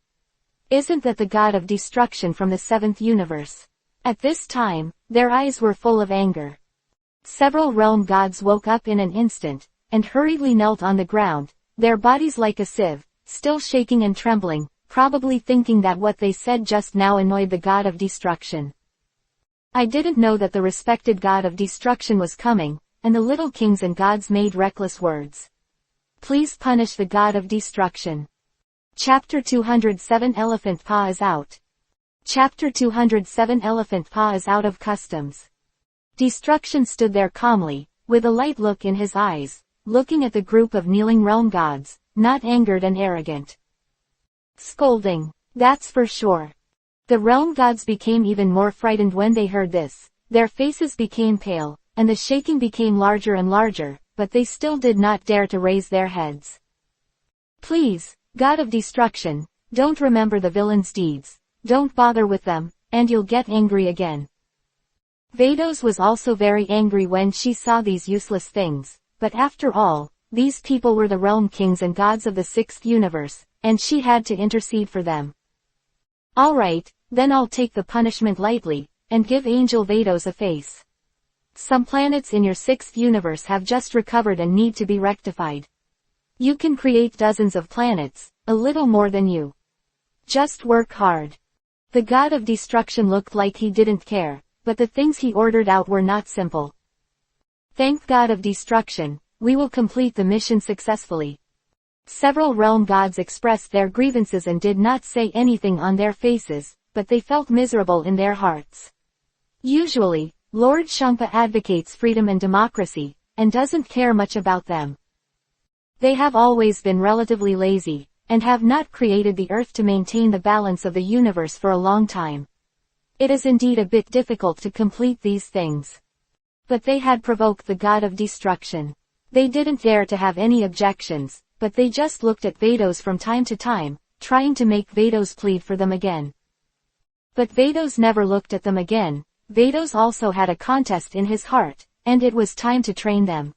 Isn't that the god of destruction from the seventh universe? At this time, their eyes were full of anger. Several realm gods woke up in an instant, and hurriedly knelt on the ground, their bodies like a sieve, still shaking and trembling, probably thinking that what they said just now annoyed the god of destruction. I didn't know that the respected god of destruction was coming, and the little kings and gods made reckless words. Please punish the god of destruction. Chapter 207 Elephant Paw is out. Chapter 207 Elephant Paw is out of customs. Destruction stood there calmly, with a light look in his eyes, looking at the group of kneeling realm gods, not angered and arrogant. Scolding, that's for sure. The realm gods became even more frightened when they heard this. Their faces became pale, and the shaking became larger and larger, but they still did not dare to raise their heads. Please, god of destruction, don't remember the villain's deeds, don't bother with them, and you'll get angry again. Vados was also very angry when she saw these useless things, but after all, these people were the realm kings and gods of the sixth universe, and she had to intercede for them. Alright, then I'll take the punishment lightly, and give Angel Vados a face. Some planets in your sixth universe have just recovered and need to be rectified. You can create dozens of planets, a little more than you. Just work hard. The god of destruction looked like he didn't care, but the things he ordered out were not simple. Thank god of destruction, we will complete the mission successfully. Several realm gods expressed their grievances and did not say anything on their faces, but they felt miserable in their hearts. Usually, Lord Shangpa advocates freedom and democracy, and doesn't care much about them. They have always been relatively lazy, and have not created the earth to maintain the balance of the universe for a long time. It is indeed a bit difficult to complete these things. But they had provoked the god of destruction. They didn't dare to have any objections, but they just looked at Vados from time to time, trying to make Vados plead for them again. But Vados never looked at them again. Vados also had a contest in his heart, and it was time to train them.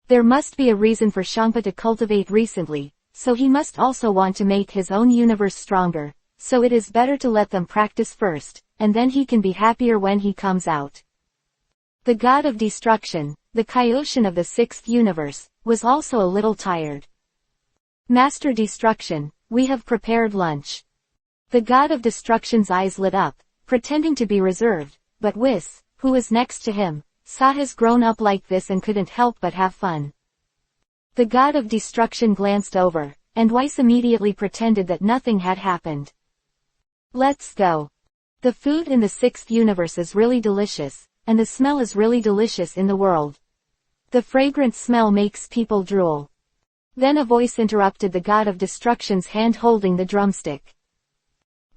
There must be a reason for Shangpa to cultivate recently, so he must also want to make his own universe stronger, so it is better to let them practice first, and then he can be happier when he comes out. The god of destruction, the Kaioshin of the sixth universe, was also a little tired. Master Destruction, we have prepared lunch. The god of destruction's eyes lit up, pretending to be reserved, but Whis, who was next to him, saw his grown up like this and couldn't help but have fun. The god of destruction glanced over, and Weiss immediately pretended that nothing had happened. Let's go. The food in the sixth universe is really delicious, and the smell is really delicious in the world. The fragrant smell makes people drool. Then a voice interrupted the god of destruction's hand holding the drumstick.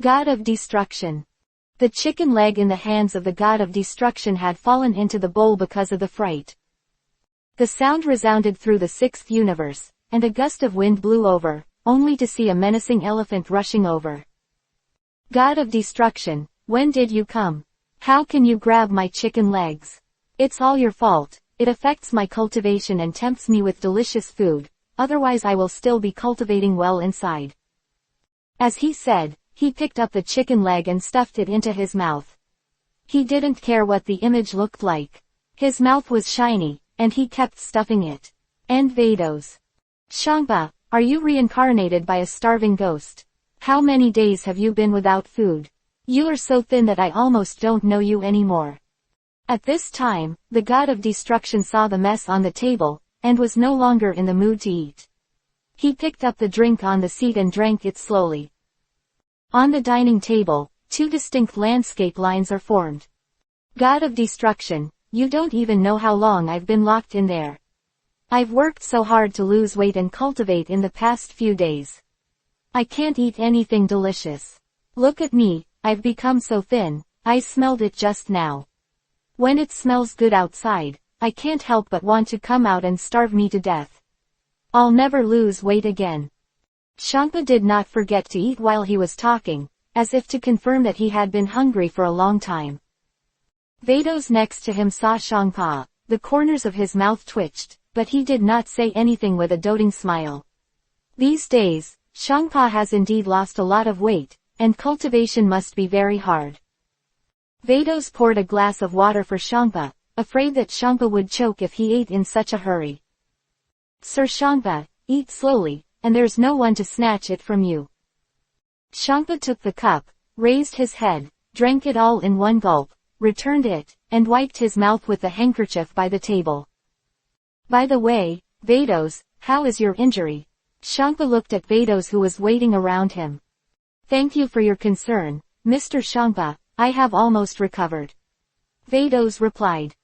God of destruction. The chicken leg in the hands of the god of destruction had fallen into the bowl because of the fright. The sound resounded through the sixth universe, and a gust of wind blew over, only to see a menacing elephant rushing over. God of destruction, when did you come? How can you grab my chicken legs? It's all your fault. It affects my cultivation and tempts me with delicious food, otherwise I will still be cultivating well inside. As he said, he picked up the chicken leg and stuffed it into his mouth. He didn't care what the image looked like. His mouth was shiny, and he kept stuffing it. And Vados. Shangpa, are you reincarnated by a starving ghost? How many days have you been without food? You are so thin that I almost don't know you anymore. At this time, the god of destruction saw the mess on the table, and was no longer in the mood to eat. He picked up the drink on the seat and drank it slowly. On the dining table, two distinct landscape lines are formed. God of destruction, you don't even know how long I've been locked in there. I've worked so hard to lose weight and cultivate in the past few days. I can't eat anything delicious. Look at me, I've become so thin, I smelled it just now. When it smells good outside, I can't help but want to come out and starve me to death. I'll never lose weight again. Shangpa did not forget to eat while he was talking, as if to confirm that he had been hungry for a long time. Vados next to him saw Shangpa. The corners of his mouth twitched, but he did not say anything with a doting smile. These days, Shangpa has indeed lost a lot of weight, and cultivation must be very hard. Vados poured a glass of water for Shangpa, afraid that Shangpa would choke if he ate in such a hurry. Sir Shangpa, eat slowly, and there's no one to snatch it from you. Shangpa took the cup, raised his head, drank it all in one gulp, returned it, and wiped his mouth with the handkerchief by the table. By the way, Vados, how is your injury? Shangpa looked at Vados who was waiting around him. Thank you for your concern, Mr. Shangpa, I have almost recovered. Vados replied.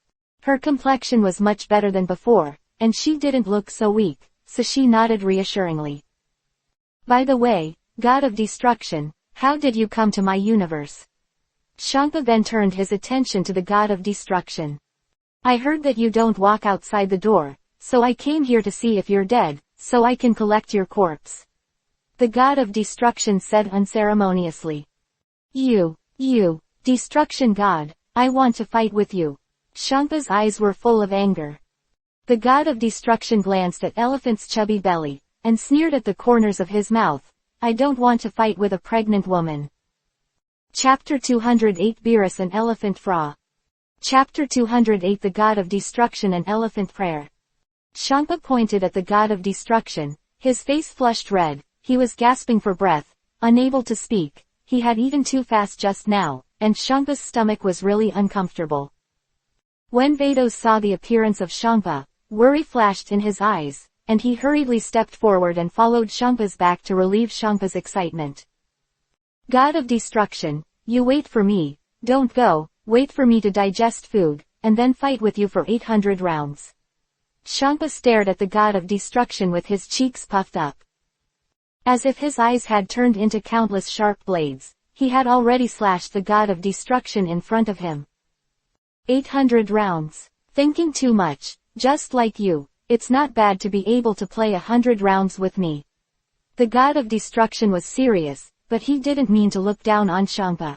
Her complexion was much better than before, and she didn't look so weak, so she nodded reassuringly. By the way, God of Destruction, how did you come to my universe? Shangpa then turned his attention to the God of Destruction. I heard that you don't walk outside the door, so I came here to see if you're dead, so I can collect your corpse. The God of Destruction said unceremoniously. You, Destruction God, I want to fight with you. Shangpa's eyes were full of anger. The God of Destruction glanced at Elephant's chubby belly, and sneered at the corners of his mouth. I don't want to fight with a pregnant woman. Chapter 208 Beerus and Elephant Fra. Chapter 208 The God of Destruction and Elephant Prayer. Shangpa pointed at the God of Destruction, his face flushed red, he was gasping for breath, unable to speak, he had eaten too fast just now, and Shangpa's stomach was really uncomfortable. When Vados saw the appearance of Shangpa, worry flashed in his eyes, and he hurriedly stepped forward and followed Shangpa's back to relieve Shangpa's excitement. God of Destruction, you wait for me, don't go, wait for me to digest food, and then fight with you for 800 rounds. Shangpa stared at the God of Destruction with his cheeks puffed up. As if his eyes had turned into countless sharp blades, he had already slashed the God of Destruction in front of him. 800 rounds. Thinking too much, just like you, it's not bad to be able to play 100 rounds with me. The God of Destruction was serious, but he didn't mean to look down on Shangpa.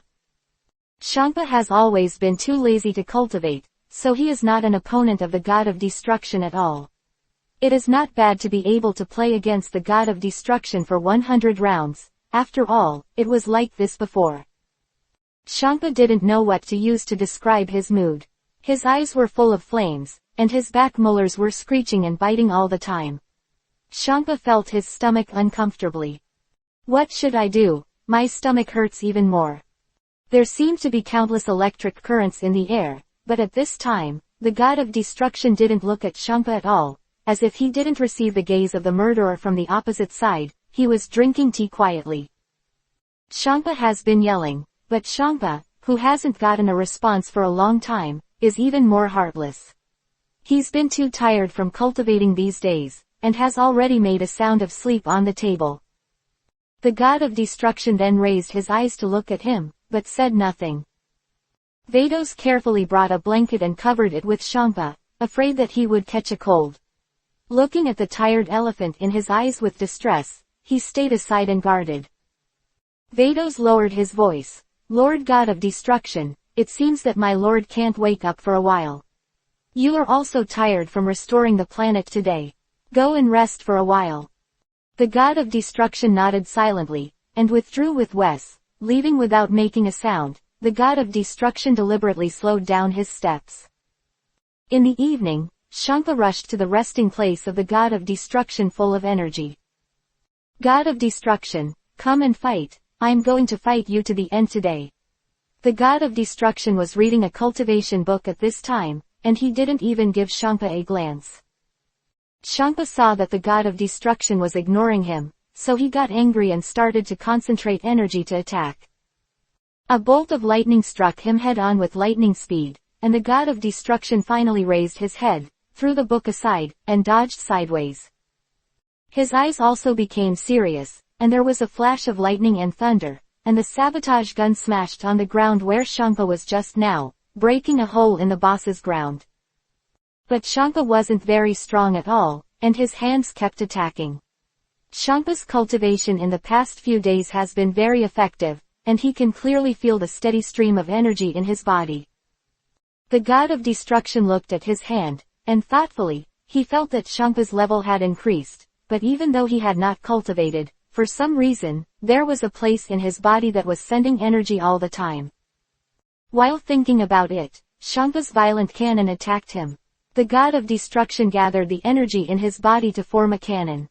Shangpa has always been too lazy to cultivate, so he is not an opponent of the God of Destruction at all. It is not bad to be able to play against the God of Destruction for 100 rounds, after all, it was like this before. Shangpa didn't know what to use to describe his mood. His eyes were full of flames, and his back molars were screeching and biting all the time. Shangpa felt his stomach uncomfortably. What should I do? My stomach hurts even more. There seemed to be countless electric currents in the air, but at this time, the God of Destruction didn't look at Shangpa at all, as if he didn't receive the gaze of the murderer from the opposite side, he was drinking tea quietly. Shangpa has been yelling, but Shangpa, who hasn't gotten a response for a long time, is even more heartless. He's been too tired from cultivating these days, and has already made a sound of sleep on the table. The God of Destruction then raised his eyes to look at him, but said nothing. Vados carefully brought a blanket and covered it with Shangpa, afraid that he would catch a cold. Looking at the tired elephant in his eyes with distress, he stayed aside and guarded. Vados lowered his voice. Lord God of Destruction, it seems that my lord can't wake up for a while. You are also tired from restoring the planet today. Go and rest for a while. The God of Destruction nodded silently, and withdrew with Wes, leaving without making a sound. The God of Destruction deliberately slowed down his steps. In the evening, Shangpa rushed to the resting place of the God of Destruction full of energy. God of Destruction, come and fight, I'm going to fight you to the end today. The God of Destruction was reading a cultivation book at this time, and he didn't even give Shangpa a glance. Shangpa saw that the God of Destruction was ignoring him, so he got angry and started to concentrate energy to attack. A bolt of lightning struck him head-on with lightning speed, and the God of Destruction finally raised his head, threw the book aside, and dodged sideways. His eyes also became serious, and there was a flash of lightning and thunder, and the sabotage gun smashed on the ground where Shanka was just now, breaking a hole in the boss's ground. But Shanka wasn't very strong at all, and his hands kept attacking. Shanka's cultivation in the past few days has been very effective, and he can clearly feel the steady stream of energy in his body. The god of destruction looked at his hand, and thoughtfully, he felt that Shanka's level had increased, but even though he had not cultivated, for some reason, there was a place in his body that was sending energy all the time. While thinking about it, Shanka's violent cannon attacked him. The god of destruction gathered the energy in his body to form a cannon.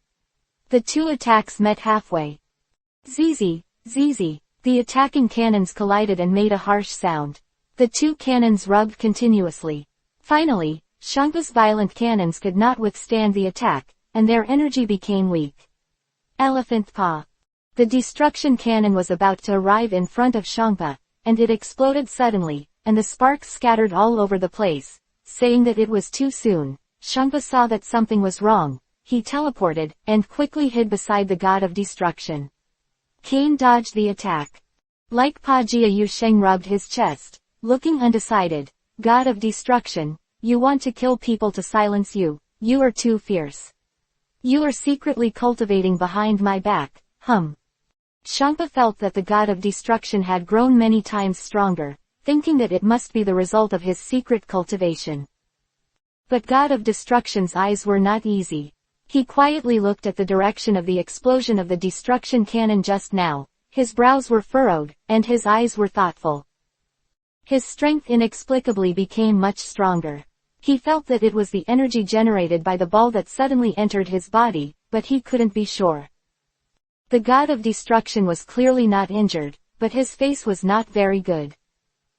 The two attacks met halfway. Zzzz, zzzz. The attacking cannons collided and made a harsh sound. The two cannons rubbed continuously. Finally, Shanka's violent cannons could not withstand the attack, and their energy became weak. Elephant paw. The destruction cannon was about to arrive in front of Shanka, and it exploded suddenly, and the sparks scattered all over the place. Saying that it was too soon, Shanka saw that something was wrong. He teleported, and quickly hid beside the god of destruction. Kane dodged the attack. Like Pa Jia Yu Sheng rubbed his chest, looking undecided. God of destruction, you want to kill people to silence you. You are too fierce. You are secretly cultivating behind my back, Shanka felt that the god of destruction had grown many times stronger, thinking that it must be the result of his secret cultivation. But god of destruction's eyes were not easy. He quietly looked at the direction of the explosion of the destruction cannon just now. His brows were furrowed, and his eyes were thoughtful. His strength inexplicably became much stronger. He felt that it was the energy generated by the ball that suddenly entered his body, but he couldn't be sure. The god of destruction was clearly not injured, but his face was not very good.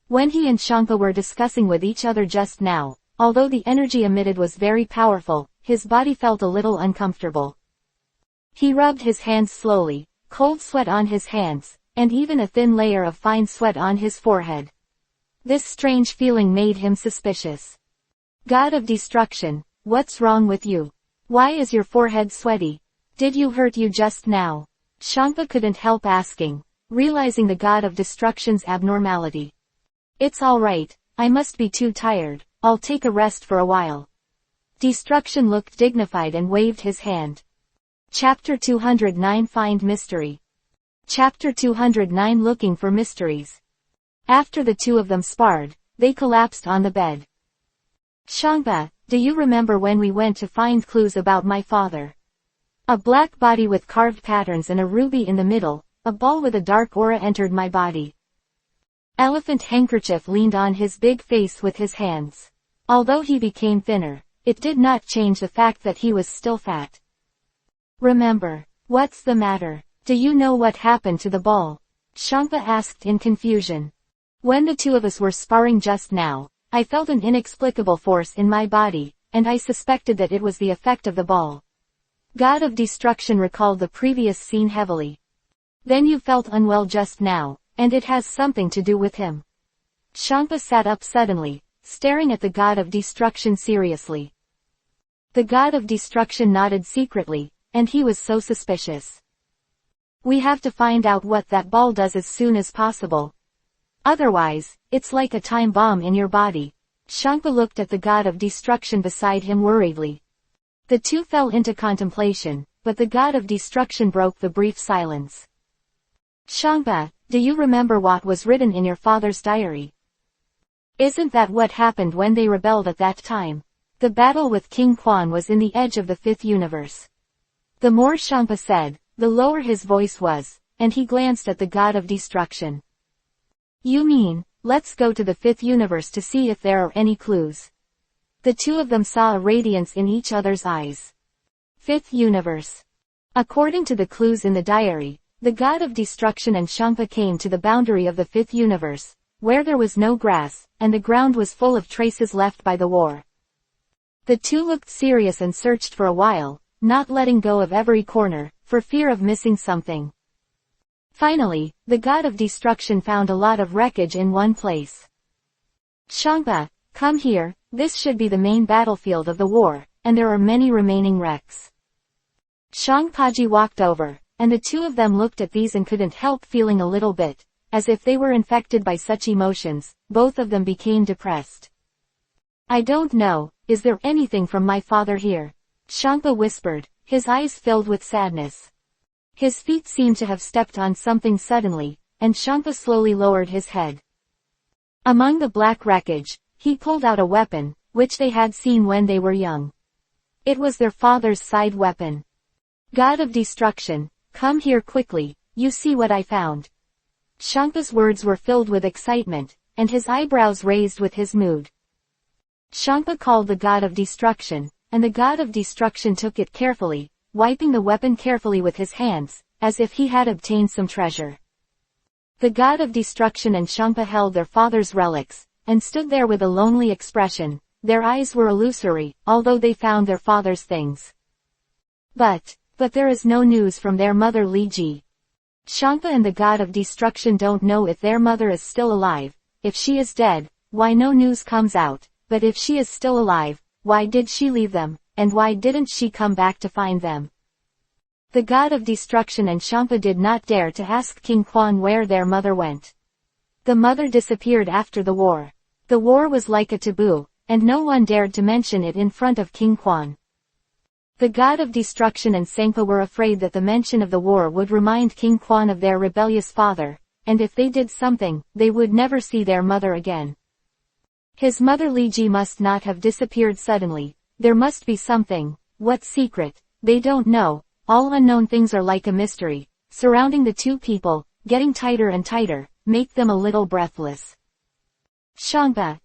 When he and Shanka were discussing with each other just now, although the energy emitted was very powerful, his body felt a little uncomfortable. He rubbed his hands slowly, cold sweat on his hands, and even a thin layer of fine sweat on his forehead. This strange feeling made him suspicious. God of destruction, what's wrong with you? Why is your forehead sweaty? Did you hurt you just now? Shanka couldn't help asking, realizing the god of destruction's abnormality. It's alright, I must be too tired, I'll take a rest for a while. Destruction looked dignified and waved his hand. Chapter 209 Find Mystery. Chapter 209 Looking for Mysteries. After the two of them sparred, they collapsed on the bed. Shanka, do you remember when we went to find clues about my father? A black body with carved patterns and a ruby in the middle, a ball with a dark aura entered my body. Elephant Handkerchief leaned on his big face with his hands. Although he became thinner, it did not change the fact that he was still fat. Remember, what's the matter? Do you know what happened to the ball? Shanka asked in confusion. When the two of us were sparring just now, I felt an inexplicable force in my body, and I suspected that it was the effect of the ball. God of Destruction recalled the previous scene heavily. Then you felt unwell just now, and it has something to do with him. Shanka sat up suddenly, staring at the God of Destruction seriously. The God of Destruction nodded secretly, and he was so suspicious. We have to find out what that ball does as soon as possible. Otherwise, it's like a time bomb in your body. Shanka looked at the God of Destruction beside him worriedly. The two fell into contemplation, but the God of Destruction broke the brief silence. Shanka, do you remember what was written in your father's diary? Isn't that what happened when they rebelled at that time? The battle with King Quan was in the edge of the fifth universe. The more Shanka said, the lower his voice was, and he glanced at the God of Destruction. You mean, let's go to the fifth universe to see if there are any clues. The two of them saw a radiance in each other's eyes. Fifth universe. According to the clues in the diary, the God of Destruction and Shanka came to the boundary of the fifth universe, where there was no grass, and the ground was full of traces left by the war. The two looked serious and searched for a while, not letting go of every corner, for fear of missing something. Finally, the God of Destruction found a lot of wreckage in one place. Shanka, come here, this should be the main battlefield of the war, and there are many remaining wrecks. Shangpaji walked over, and the two of them looked at these and couldn't help feeling a little bit, as if they were infected by such emotions. Both of them became depressed. "I don't know, is there anything from my father here?" Shangpa whispered, his eyes filled with sadness. His feet seemed to have stepped on something suddenly, and Shangpa slowly lowered his head. Among the black wreckage, he pulled out a weapon, which they had seen when they were young. It was their father's side weapon. "God of destruction, come here quickly, you see what I found." Shangpa's words were filled with excitement, and his eyebrows raised with his mood. Shangpa called the God of destruction, and the God of destruction took it carefully, wiping the weapon carefully with his hands, as if he had obtained some treasure. The God of destruction and Shangpa held their father's relics, and stood there with a lonely expression. Their eyes were illusory, although they found their father's things. But there is no news from their mother Li Ji. Shangpa and the God of destruction don't know if their mother is still alive. If she is dead, why no news comes out, but if she is still alive, why did she leave them, and why didn't she come back to find them? The God of destruction and Shangpa did not dare to ask King Quan where their mother went. The mother disappeared after the war. The war was like a taboo, and no one dared to mention it in front of King Quan. The God of destruction and Shangpa were afraid that the mention of the war would remind King Quan of their rebellious father, and if they did something, they would never see their mother again. His mother Li Ji must not have disappeared suddenly. There must be something. What secret? They don't know. All unknown things are like a mystery, surrounding the two people, getting tighter and tighter, make them a little breathless. "Shangpa,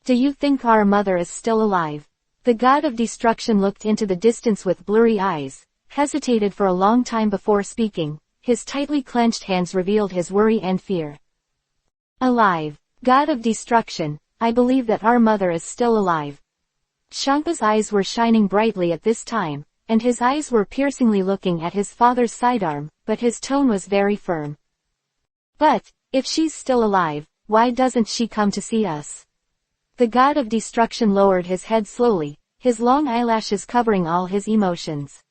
do you think our mother is still alive?" The God of destruction looked into the distance with blurry eyes, hesitated for a long time before speaking. His tightly clenched hands revealed his worry and fear. "Alive. God of destruction, I believe that our mother is still alive." Shangpa's eyes were shining brightly at this time, and his eyes were piercingly looking at his father's sidearm, but his tone was very firm. "But, if she's still alive, why doesn't she come to see us?" The God of destruction lowered his head slowly, his long eyelashes covering all his emotions.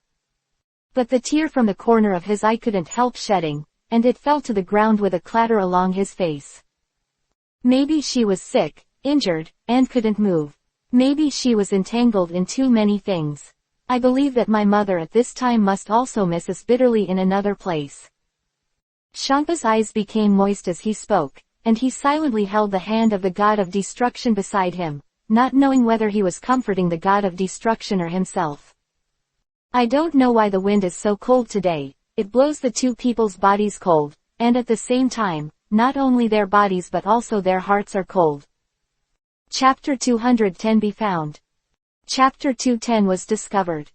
But the tear from the corner of his eye couldn't help shedding, and it fell to the ground with a clatter along his face. Maybe she was sick, injured, and couldn't move. Maybe she was entangled in too many things. I believe that my mother at this time must also miss us bitterly in another place. Shangpa's eyes became moist as he spoke, and he silently held the hand of the God of destruction beside him, not knowing whether he was comforting the God of destruction or himself. "I don't know why the wind is so cold today. It blows the two people's bodies cold, and at the same time, not only their bodies but also their hearts are cold." Chapter 210 be found. Chapter 210 was discovered.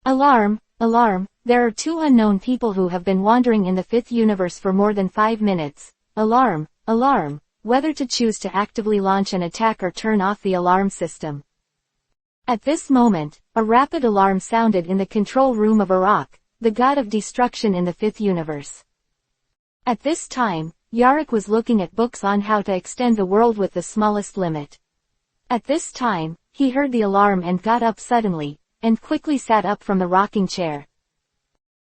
Alarm, alarm, there are two unknown people who have been wandering in the fifth universe for more than 5 minutes. Alarm, alarm, whether to choose to actively launch an attack or turn off the alarm system. At this moment, a rapid alarm sounded in the control room of Iraq, the God of destruction in the fifth universe. At this time, Yarok was looking at books on how to extend the world with the smallest limit. At this time, he heard the alarm and got up suddenly, and quickly sat up from the rocking chair.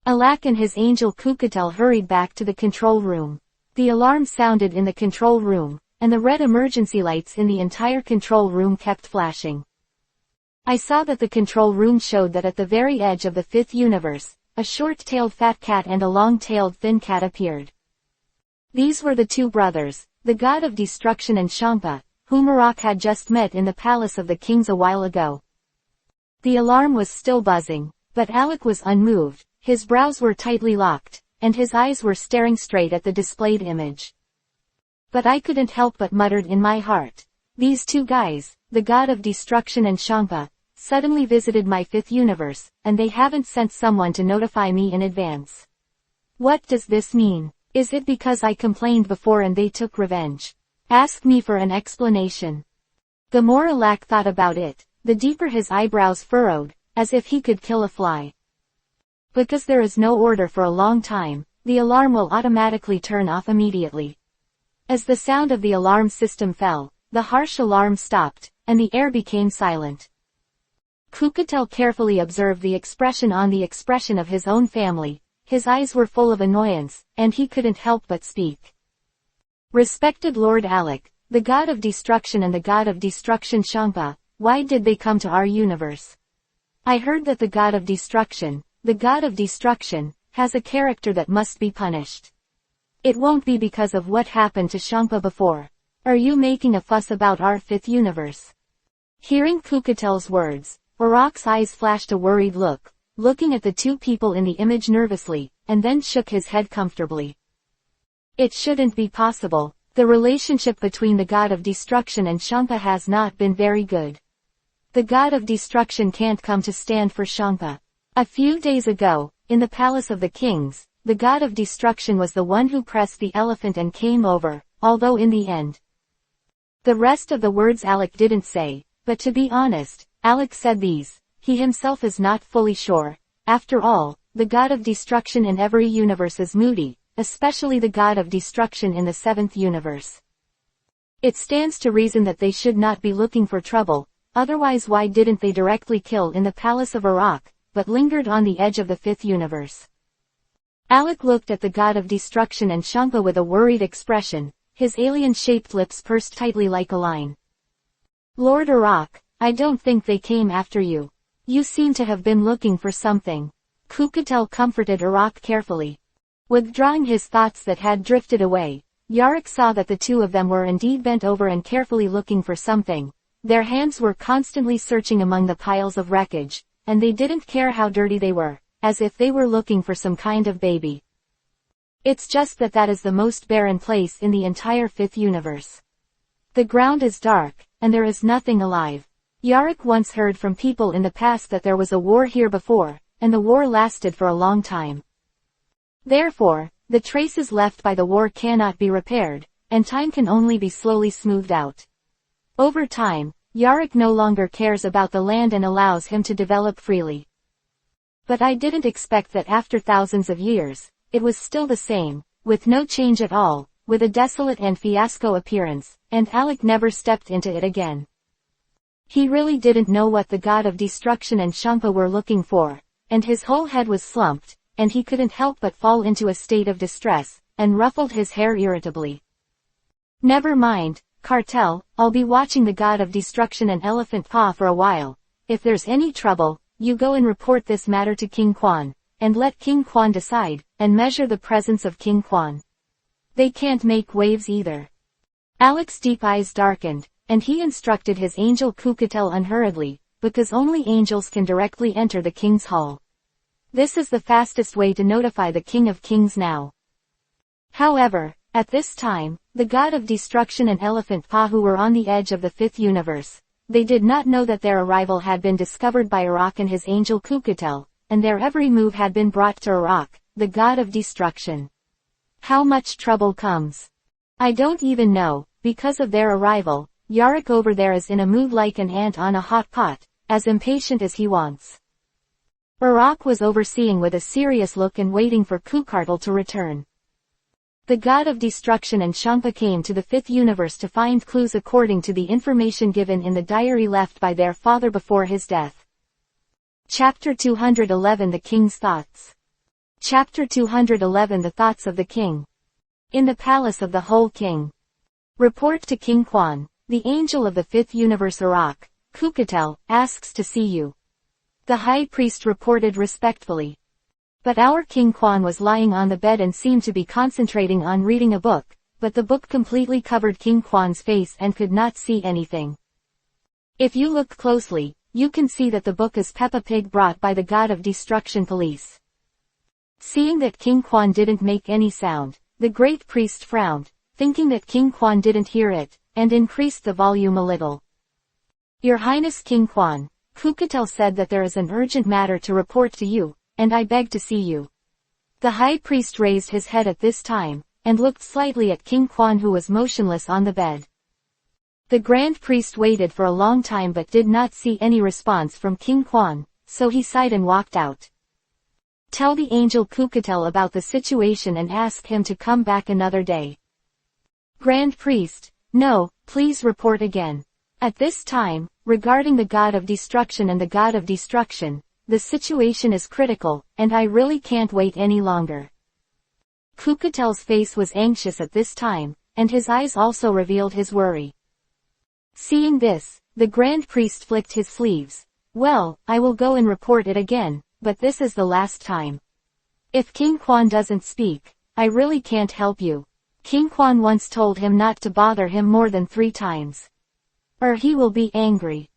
Alak and his angel Kukatel hurried back to the control room. The alarm sounded in the control room, and the red emergency lights in the entire control room kept flashing. I saw that the control room showed that at the very edge of the fifth universe, a short-tailed fat cat and a long-tailed thin cat appeared. These were the two brothers, the God of destruction and Shangpa, whom Iraq had just met in the palace of the kings a while ago. The alarm was still buzzing, but Alec was unmoved, his brows were tightly locked, and his eyes were staring straight at the displayed image. But I couldn't help but muttered in my heart. These two guys, the God of destruction and Shangpa, suddenly visited my fifth universe, and they haven't sent someone to notify me in advance. What does this mean? Is it because I complained before and they took revenge? Ask me for an explanation. The more Alak thought about it, the deeper his eyebrows furrowed, as if he could kill a fly. Because there is no order for a long time, the alarm will automatically turn off immediately. As the sound of the alarm system fell, the harsh alarm stopped, and the air became silent. Kukatel carefully observed the expression on the expression of his own family. His eyes were full of annoyance, and he couldn't help but speak. Respected Lord Alec, the god of destruction and the god of destruction Shampa, why did they come to our universe? I heard that the god of destruction, has a character that must be punished. It won't be because of what happened to Shampa before. Are you making a fuss about our fifth universe? Hearing Kukatel's words, Arak's eyes flashed a worried look, looking at the two people in the image nervously, and then shook his head comfortably. It shouldn't be possible. The relationship between the god of destruction and Shampa has not been very good. The god of destruction can't come to stand for Shampa. A few days ago, in the palace of the kings, the god of destruction was the one who pressed the elephant and came over, although in the end. The rest of the words Alec didn't say, but to be honest, Alec said these. He himself is not fully sure. After all, the god of destruction in every universe is moody, especially the god of destruction in the seventh universe. It stands to reason that they should not be looking for trouble, otherwise why didn't they directly kill in the palace of Arak, but lingered on the edge of the fifth universe? Alec looked at the god of destruction and Shampa with a worried expression, his alien-shaped lips pursed tightly like a line. Lord Arak, I don't think they came after you. You seem to have been looking for something. Kukatel comforted Arak carefully. Withdrawing his thoughts that had drifted away, Yarak saw that the two of them were indeed bent over and carefully looking for something. Their hands were constantly searching among the piles of wreckage, and they didn't care how dirty they were, as if they were looking for some kind of baby. It's just that is the most barren place in the entire fifth universe. The ground is dark, and there is nothing alive. Yarak once heard from people in the past that there was a war here before, and the war lasted for a long time. Therefore, the traces left by the war cannot be repaired, and time can only be slowly smoothed out. Over time, Yarak no longer cares about the land and allows him to develop freely. But I didn't expect that after thousands of years, it was still the same, with no change at all, with a desolate and fiasco appearance, and Alec never stepped into it again. He really didn't know what the god of destruction and Shampa were looking for, and his whole head was slumped, and he couldn't help but fall into a state of distress, and ruffled his hair irritably. Never mind, Cartel, I'll be watching the god of destruction and Elephant Paw for a while. If there's any trouble, you go and report this matter to King Quan, and let King Quan decide, and measure the presence of King Quan. They can't make waves either. Alec's deep eyes darkened, and he instructed his angel Kukatel unhurriedly, because only angels can directly enter the king's hall. This is the fastest way to notify the King of Kings now. However, at this time, the god of destruction and Elephant Paw who were on the edge of the fifth universe, they did not know that their arrival had been discovered by Arak and his angel Kukatel, and their every move had been brought to Arak, the god of destruction. How much trouble comes? I don't even know. Because of their arrival, Yarak over there is in a mood like an ant on a hot pot, as impatient as he wants. Arak was overseeing with a serious look and waiting for Kukartal to return. The god of destruction and Shampa came to the fifth universe to find clues according to the information given in the diary left by their father before his death. Chapter 211 The King's Thoughts. Chapter 211 The Thoughts of the King. In the Palace of the Whole King. Report to King Quan, the angel of the fifth universe Arak, Kukatel, asks to see you. The high priest reported respectfully. But our King Quan was lying on the bed and seemed to be concentrating on reading a book, but the book completely covered King Quan's face and could not see anything. If you look closely, you can see that the book is Peppa Pig brought by the god of destruction police. Seeing that King Quan didn't make any sound, the great priest frowned, thinking that King Quan didn't hear it, and increased the volume a little. Your Highness King Quan, Kukatel said that there is an urgent matter to report to you, and I beg to see you. The high priest raised his head at this time, and looked slightly at King Quan who was motionless on the bed. The grand priest waited for a long time but did not see any response from King Quan, so he sighed and walked out. Tell the angel Kukatel about the situation and ask him to come back another day. Grand priest, no, please report again. At this time, regarding the god of destruction and the god of destruction, the situation is critical, and I really can't wait any longer. Kukutel's face was anxious at this time, and his eyes also revealed his worry. Seeing this, the Grand Priest flicked his sleeves. Well, I will go and report it again, but this is the last time. If King Quan doesn't speak, I really can't help you. King Quan once told him not to bother him more than 3 times. Or he will be angry.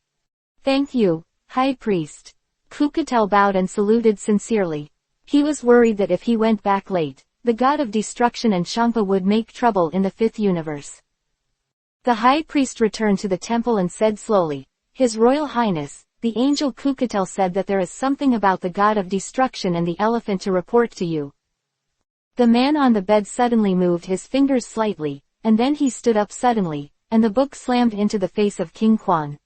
Thank you, High Priest. Kukutel bowed and saluted sincerely. He was worried that if he went back late, the god of destruction and Champa would make trouble in the 5th universe. The High Priest returned to the temple and said slowly, His Royal Highness, the angel Kukutel said that there is something about the god of destruction and the elephant to report to you. The man on the bed suddenly moved his fingers slightly, and then he stood up suddenly, and the book slammed into the face of King Quan.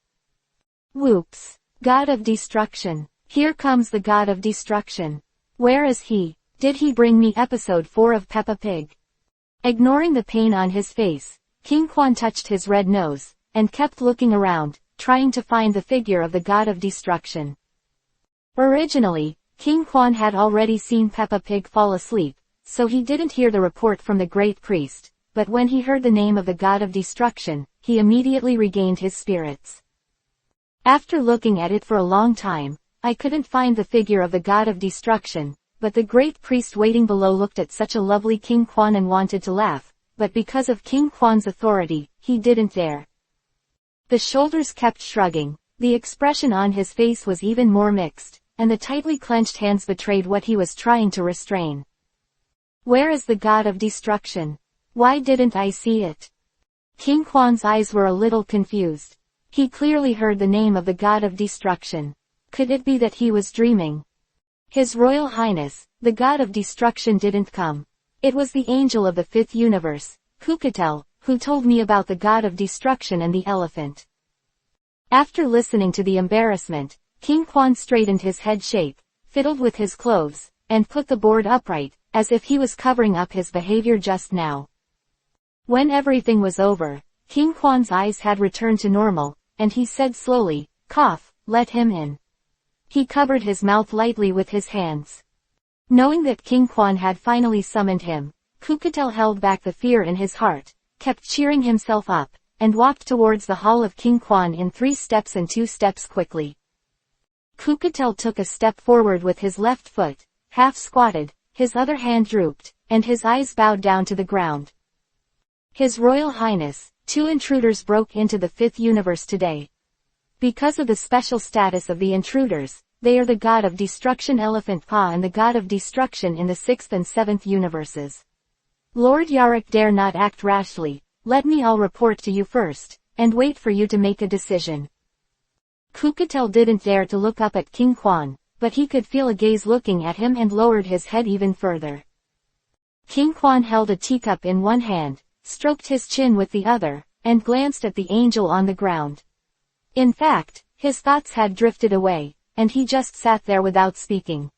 Whoops! God of destruction. Here comes the god of destruction. Where is he? Did he bring me episode 4 of Peppa Pig? Ignoring the pain on his face, King Quan touched his red nose, and kept looking around, trying to find the figure of the god of destruction. Originally, King Quan had already seen Peppa Pig fall asleep, so he didn't hear the report from the Great Priest, but when he heard the name of the god of destruction, he immediately regained his spirits. After looking at it for a long time, I couldn't find the figure of the god of destruction, but the Great Priest waiting below looked at such a lovely King Quan and wanted to laugh, but because of King Quan's authority, he didn't dare. The shoulders kept shrugging, the expression on his face was even more mixed, and the tightly clenched hands betrayed what he was trying to restrain. Where is the god of destruction? Why didn't I see it? King Quan's eyes were a little confused. He clearly heard the name of the god of destruction. Could it be that he was dreaming? His Royal Highness, the god of destruction didn't come. It was the angel of the 5th universe, Kukutel, who told me about the god of destruction and the elephant. After listening to the embarrassment, King Quan straightened his head shape, fiddled with his clothes, and put the board upright, as if he was covering up his behavior just now. When everything was over, King Quan's eyes had returned to normal, and he said slowly, "Cough, let him in." He covered his mouth lightly with his hands. Knowing that King Quan had finally summoned him, Kukutel held back the fear in his heart, kept cheering himself up, and walked towards the hall of King Quan in 3 steps and 2 steps quickly. Kukutel took a step forward with his left foot, half squatted, his other hand drooped, and his eyes bowed down to the ground. His Royal Highness, 2 intruders broke into the 5th universe today. Because of the special status of the intruders, they are the god of destruction Elephant Pa and the god of destruction in the 6th and 7th universes. Lord Yarok dare not act rashly, let me all report to you first, and wait for you to make a decision. Kukutel didn't dare to look up at King Quan, but he could feel a gaze looking at him and lowered his head even further. King Quan held a teacup in one hand, stroked his chin with the other, and glanced at the angel on the ground. In fact, his thoughts had drifted away, and he just sat there without speaking.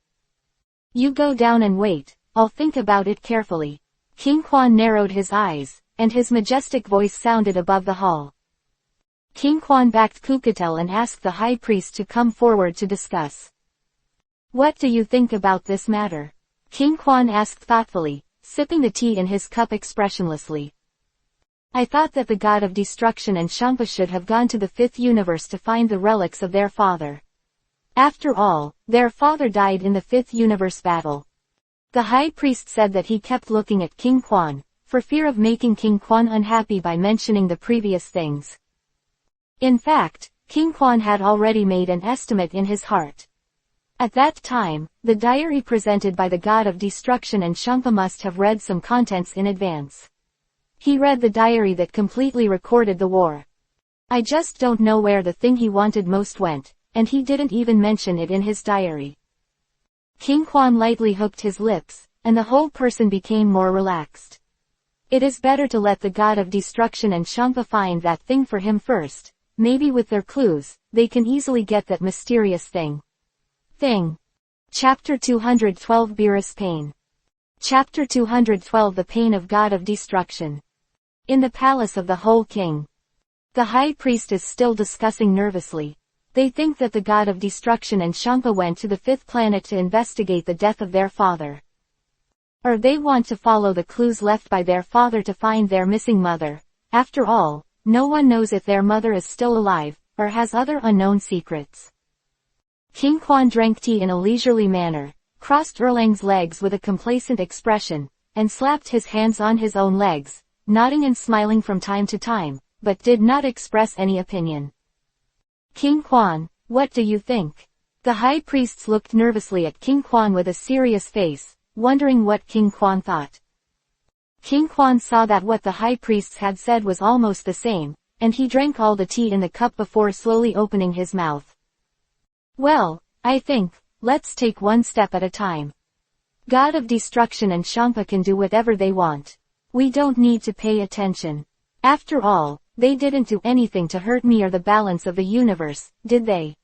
You go down and wait, I'll think about it carefully. King Quan narrowed his eyes, and his majestic voice sounded above the hall. King Quan backed Kukutel and asked the High Priest to come forward to discuss. What do you think about this matter? King Quan asked thoughtfully, sipping the tea in his cup expressionlessly. I thought that the god of destruction and Champa should have gone to the 5th universe to find the relics of their father. After all, their father died in the 5th universe battle. The High Priest said that he kept looking at King Quan, for fear of making King Quan unhappy by mentioning the previous things. In fact, King Quan had already made an estimate in his heart. At that time, the diary presented by the god of destruction and Champa must have read some contents in advance. He read the diary that completely recorded the war. I just don't know where the thing he wanted most went, and he didn't even mention it in his diary. King Quan lightly hooked his lips, and the whole person became more relaxed. It is better to let the god of destruction and Champa find that thing for him first. Maybe with their clues, they can easily get that mysterious thing. Chapter 212 Beerus Pain. Chapter 212 The Pain of God of Destruction. In the palace of the whole king. The High Priest is still discussing nervously. They think that the god of destruction and Shangpa went to the fifth planet to investigate the death of their father. Or they want to follow the clues left by their father to find their missing mother. After all, no one knows if their mother is still alive, or has other unknown secrets. King Quan drank tea in a leisurely manner, crossed Erlang's legs with a complacent expression, and slapped his hands on his own legs, nodding and smiling from time to time, but did not express any opinion. King Quan, what do you think? The high priests looked nervously at King Quan with a serious face, wondering what King Quan thought. King Quan saw that what the high priests had said was almost the same, and he drank all the tea in the cup before slowly opening his mouth. Well, I think, let's take one step at a time. God of Destruction and Shangpa can do whatever they want. We don't need to pay attention. After all, they didn't do anything to hurt me or the balance of the universe, did they?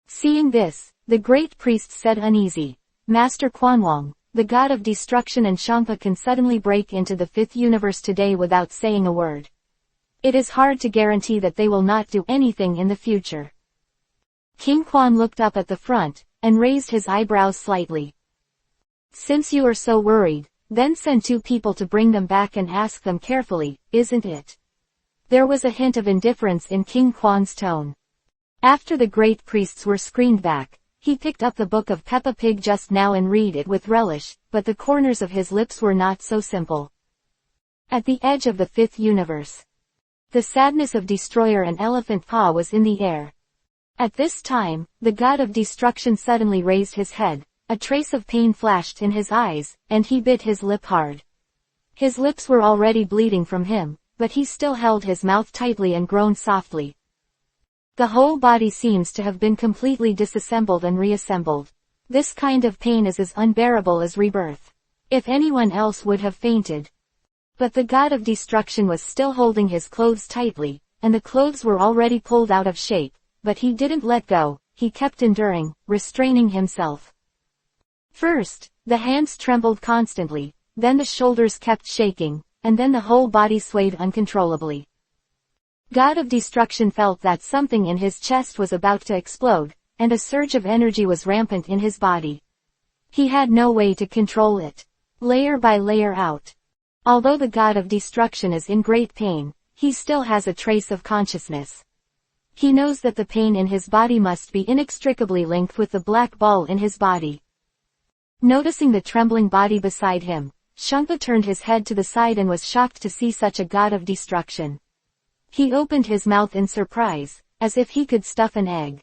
Seeing this, the great priest said uneasy, Master Quanwang, the god of destruction and Shangpa can suddenly break into the fifth universe today without saying a word. It is hard to guarantee that they will not do anything in the future. King Quan looked up at the front, and raised his eyebrows slightly. Since you are so worried, then send 2 people to bring them back and ask them carefully, isn't it? There was a hint of indifference in King Quan's tone. After the great priests were screened back, he picked up the book of Peppa Pig just now and read it with relish, but the corners of his lips were not so simple. At the edge of the fifth universe. The sadness of Destroyer and Elephant Paw was in the air. At this time, the god of destruction suddenly raised his head, a trace of pain flashed in his eyes, and he bit his lip hard. His lips were already bleeding from him, but he still held his mouth tightly and groaned softly. The whole body seems to have been completely disassembled and reassembled. This kind of pain is as unbearable as rebirth. If anyone else would have fainted. But the god of destruction was still holding his clothes tightly, and the clothes were already pulled out of shape, but he didn't let go, he kept enduring, restraining himself. First, the hands trembled constantly, then the shoulders kept shaking, and then the whole body swayed uncontrollably. God of Destruction felt that something in his chest was about to explode, and a surge of energy was rampant in his body. He had no way to control it. Layer by layer out. Although the God of Destruction is in great pain, he still has a trace of consciousness. He knows that the pain in his body must be inextricably linked with the black ball in his body. Noticing the trembling body beside him, Shangpa turned his head to the side and was shocked to see such a God of Destruction. He opened his mouth in surprise, as if he could stuff an egg.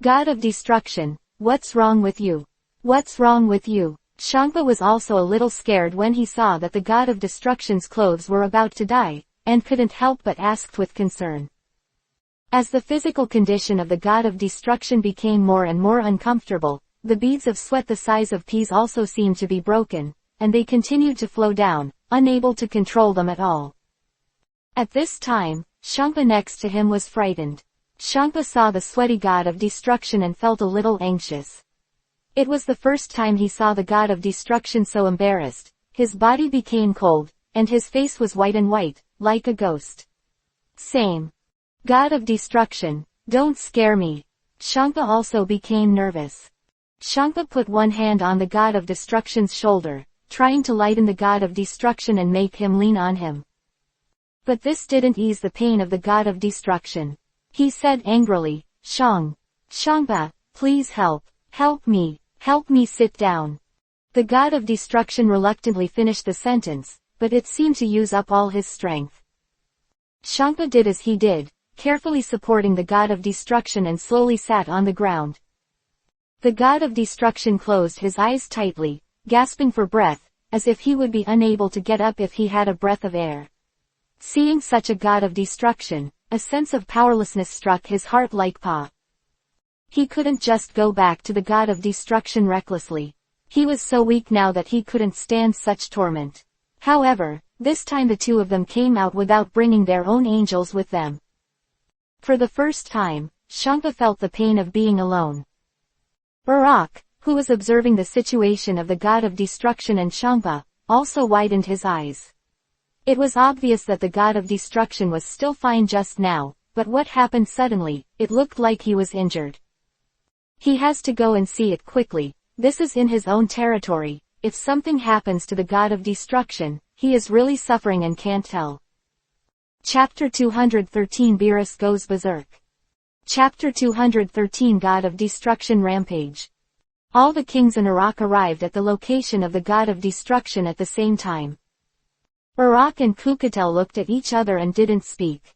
God of Destruction, what's wrong with you? What's wrong with you? Shangpa was also a little scared when he saw that the God of Destruction's clothes were about to die, and couldn't help but ask with concern. As the physical condition of the God of Destruction became more and more uncomfortable, the beads of sweat the size of peas also seemed to be broken, and they continued to flow down, unable to control them at all. At this time, Shangpa next to him was frightened. Shangpa saw the sweaty God of Destruction and felt a little anxious. It was the first time he saw the God of Destruction so embarrassed. His body became cold, and his face was white and white, like a ghost. Same. God of Destruction, don't scare me. Shangpa also became nervous. Shangpa put one hand on the God of Destruction's shoulder, trying to lighten the God of Destruction and make him lean on him. But this didn't ease the pain of the God of Destruction. He said angrily, Shangpa, please help me sit down. The God of Destruction reluctantly finished the sentence, but it seemed to use up all his strength. Shangpa did as he did, carefully supporting the God of Destruction and slowly sat on the ground. The God of Destruction closed his eyes tightly, gasping for breath, as if he would be unable to get up if he had a breath of air. Seeing such a God of Destruction, a sense of powerlessness struck his heart like paw. He couldn't just go back to the God of Destruction recklessly. He was so weak now that he couldn't stand such torment. However, this time the 2 of them came out without bringing their own angels with them. For the first time, Shangpa felt the pain of being alone. Barak, who was observing the situation of the God of Destruction and Shangpa, also widened his eyes. It was obvious that the God of Destruction was still fine just now, but what happened suddenly? It looked like he was injured. He has to go and see it quickly. This is in his own territory. If something happens to the god of destruction, he is really suffering and can't tell. Chapter 213 Beerus Goes Berserk. Chapter 213 God of Destruction Rampage. All the kings in Iraq arrived at the location of the god of destruction at the same time. Iraq and Kukatel looked at each other and didn't speak.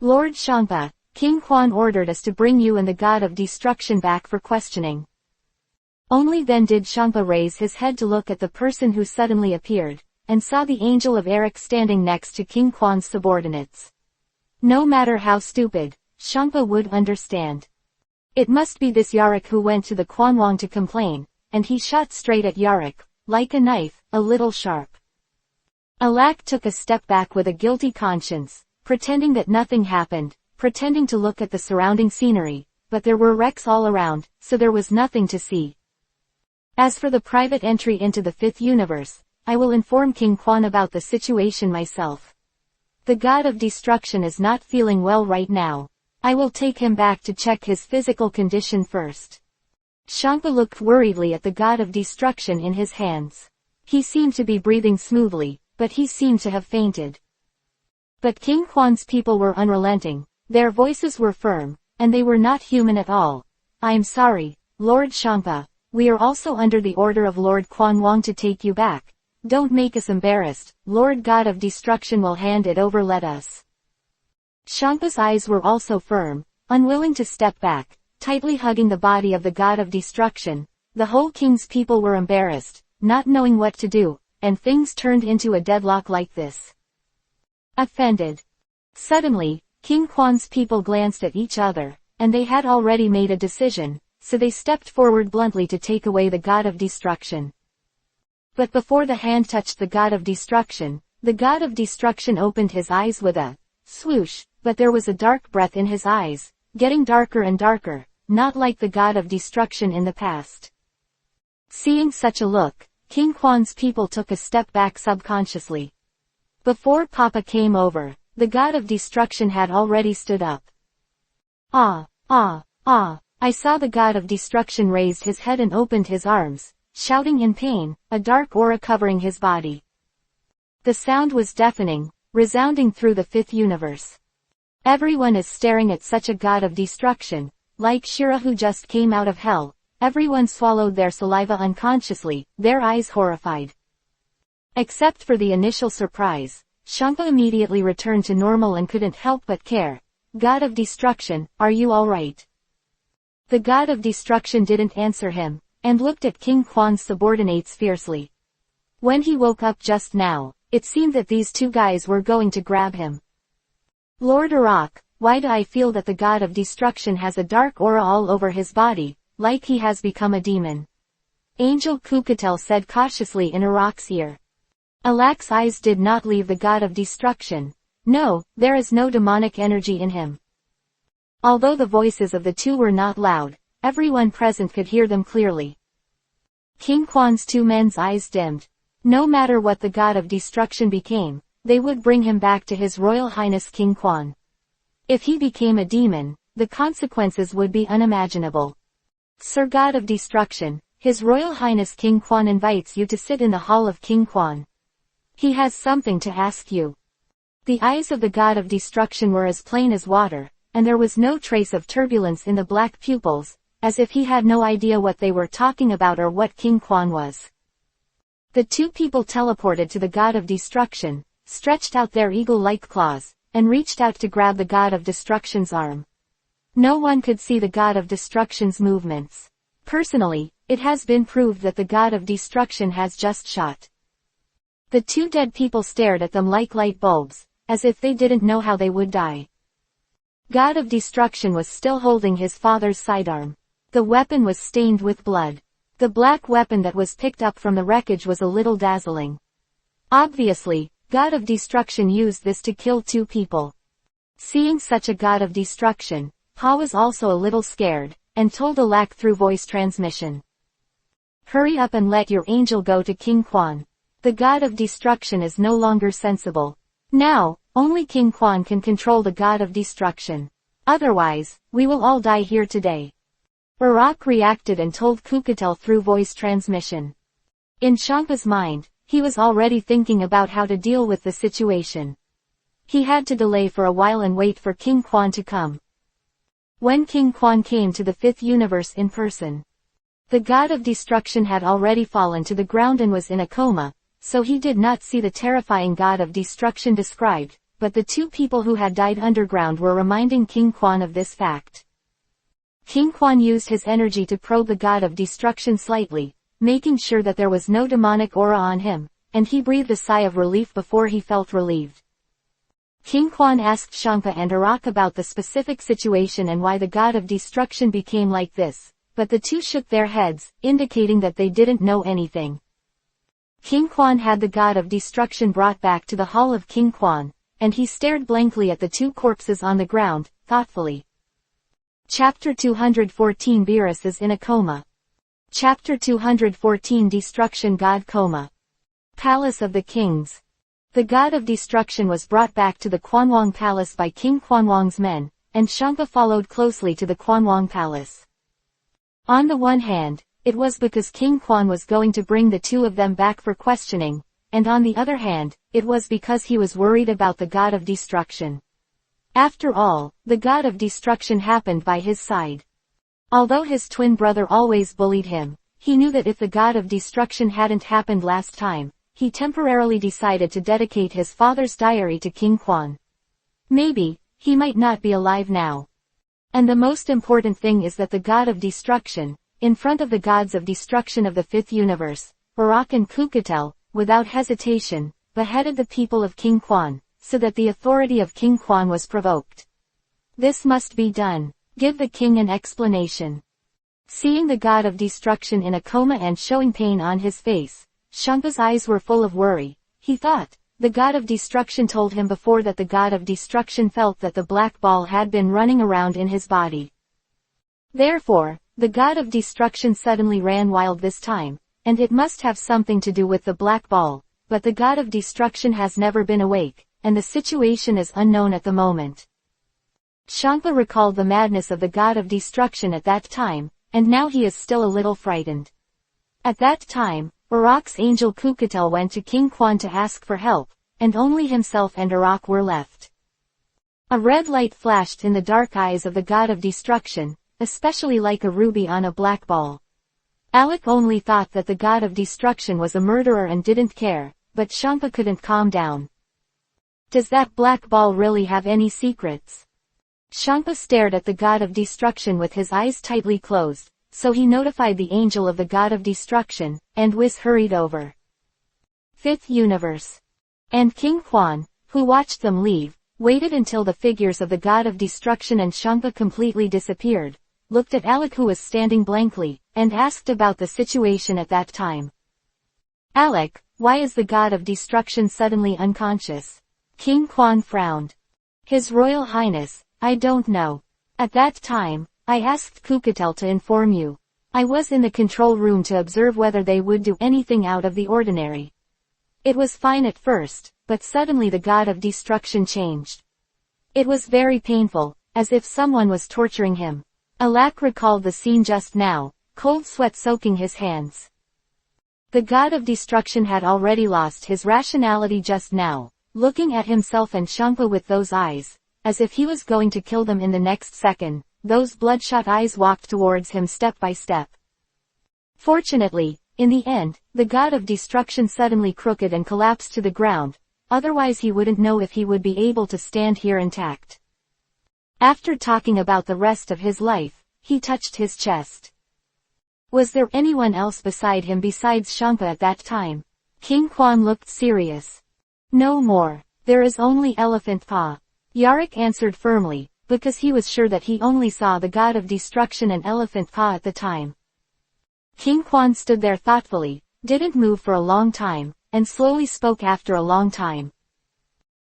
Lord Shangpa, King Quan ordered us to bring you and the god of destruction back for questioning. Only then did Shangpa raise his head to look at the person who suddenly appeared, and saw the Angel of Eric standing next to King Quan's subordinates. No matter how stupid, Shangpa would understand. It must be this Yarok who went to the Quanwang to complain, and he shot straight at Yarok, like a knife, a little sharp. Alak took a step back with a guilty conscience, pretending that nothing happened, pretending to look at the surrounding scenery, but there were wrecks all around, so there was nothing to see. As for the private entry into the fifth universe, I will inform King Quan about the situation myself. The god of destruction is not feeling well right now. I will take him back to check his physical condition first. Shangpa looked worriedly at the god of destruction in his hands. He seemed to be breathing smoothly, but he seemed to have fainted. But King Quan's people were unrelenting, their voices were firm, and they were not human at all. I am sorry, Lord Shangpa. We are also under the order of Lord Quanwang to take you back. Don't make us embarrassed, Lord God of Destruction will hand it over, let us. Shangpa's eyes were also firm, unwilling to step back, tightly hugging the body of the God of Destruction. The whole king's people were embarrassed, not knowing what to do, and things turned into a deadlock like this. Offended. Suddenly, King Quan's people glanced at each other, and they had already made a decision. So they stepped forward bluntly to take away the god of destruction. But before the hand touched the god of destruction, the god of destruction opened his eyes with a swoosh, but there was a dark breath in his eyes, getting darker and darker, not like the god of destruction in the past. Seeing such a look, King Quan's people took a step back subconsciously. Before Papa came over, the god of destruction had already stood up. Ah! I saw the god of destruction raised his head and opened his arms, shouting in pain, a dark aura covering his body. The sound was deafening, resounding through the fifth universe. Everyone is staring at such a god of destruction, like Shira who just came out of hell. Everyone swallowed their saliva unconsciously, their eyes horrified. Except for the initial surprise, Shangpa immediately returned to normal and couldn't help but care. God of destruction, are you alright? The god of destruction didn't answer him, and looked at King Quan's subordinates fiercely. When he woke up just now, it seemed that these two guys were going to grab him. Lord Iraq, why do I feel that the god of destruction has a dark aura all over his body, like he has become a demon? Angel Kukatel said cautiously in Iraq's ear. Alak's eyes did not leave the god of destruction. No, there is no demonic energy in him. Although the voices of the two were not loud, everyone present could hear them clearly. King Quan's two men's eyes dimmed. No matter what the god of destruction became, they would bring him back to His Royal Highness King Quan. If he became a demon, the consequences would be unimaginable. Sir God of Destruction, His Royal Highness King Quan invites you to sit in the hall of King Quan. He has something to ask you. The eyes of the God of Destruction were as plain as water, and there was no trace of turbulence in the black pupils, as if he had no idea what they were talking about or what King Quan was. The two people teleported to the God of Destruction, stretched out their eagle-like claws, and reached out to grab the God of Destruction's arm. No one could see the God of Destruction's movements. Personally, it has been proved that the God of Destruction has just shot. The two dead people stared at them like light bulbs, as if they didn't know how they would die. God of Destruction was still holding his father's sidearm. The weapon was stained with blood. The black weapon that was picked up from the wreckage was a little dazzling. Obviously, God of Destruction used this to kill two people. Seeing such a God of Destruction, Pa was also a little scared, and told Alak through voice transmission. Hurry up and let your angel go to King Quan. The God of Destruction is no longer sensible. Now, only King Quan can control the god of destruction. Otherwise, we will all die here today. Urarok reacted and told Kukatel through voice transmission. In Shampa's mind, he was already thinking about how to deal with the situation. He had to delay for a while and wait for King Quan to come. When King Quan came to the fifth universe in person, the god of destruction had already fallen to the ground and was in a coma, so he did not see the terrifying god of destruction described, but the two people who had died underground were reminding King Quan of this fact. King Quan used his energy to probe the god of destruction slightly, making sure that there was no demonic aura on him, and he breathed a sigh of relief before he felt relieved. King Quan asked Shampa and Urarok about the specific situation and why the god of destruction became like this, but the two shook their heads, indicating that they didn't know anything. King Quan had the god of destruction brought back to the hall of King Quan, and he stared blankly at the two corpses on the ground, thoughtfully. Chapter 214 Beerus is in a coma. Chapter 214 Destruction God Coma. Palace of the Kings. The god of destruction was brought back to the Quanwang Palace by King Quanwang's men, and Shampa followed closely to the Quanwang Palace. On the one hand, it was because King Quan was going to bring the two of them back for questioning, and on the other hand, it was because he was worried about the god of destruction. After all, the god of destruction happened by his side. Although his twin brother always bullied him, he knew that if the god of destruction hadn't happened last time, he temporarily decided to dedicate his father's diary to King Quan. Maybe, he might not be alive now. And the most important thing is that the god of destruction, in front of the gods of destruction of the fifth universe, Urarok and Kukatel, without hesitation, beheaded the people of King Quan, so that the authority of King Quan was provoked. This must be done. Give the king an explanation. Seeing the god of destruction in a coma and showing pain on his face, Shampa's eyes were full of worry. He thought, the god of destruction told him before that the god of destruction felt that the black ball had been running around in his body. Therefore, the god of destruction suddenly ran wild this time, and it must have something to do with the black ball, but the god of destruction has never been awake, and the situation is unknown at the moment. Shampa recalled the madness of the god of destruction at that time, and now he is still a little frightened. At that time, Urarok's angel Kukatel went to King Quan to ask for help, and only himself and Urarok were left. A red light flashed in the dark eyes of the god of destruction, especially like a ruby on a black ball. Alec only thought that the god of destruction was a murderer and didn't care, but Shampa couldn't calm down. Does that black ball really have any secrets? Shampa stared at the god of destruction with his eyes tightly closed, so he notified the angel of the god of destruction, and Whis hurried over. Fifth universe. And King Quan, who watched them leave, waited until the figures of the god of destruction and Shampa completely disappeared, looked at Alec who was standing blankly, and asked about the situation at that time. Alec, why is the god of destruction suddenly unconscious? King Quan frowned. His Royal Highness, I don't know. At that time, I asked Kukatel to inform you. I was in the control room to observe whether they would do anything out of the ordinary. It was fine at first, but suddenly the god of destruction changed. It was very painful, as if someone was torturing him. Alec recalled the scene just now, cold sweat soaking his hands. The god of destruction had already lost his rationality just now, looking at himself and Shampa with those eyes, as if he was going to kill them in the next second. Those bloodshot eyes walked towards him step by step. Fortunately, in the end, the god of destruction suddenly crooked and collapsed to the ground, otherwise he wouldn't know if he would be able to stand here intact. After talking about the rest of his life, he touched his chest. Was there anyone else beside him besides Shampa at that time? King Quan looked serious. No more. There is only Elephant Pa. Yarok answered firmly, because he was sure that he only saw the god of destruction and Elephant Pa at the time. King Quan stood there thoughtfully, didn't move for a long time, and slowly spoke after a long time.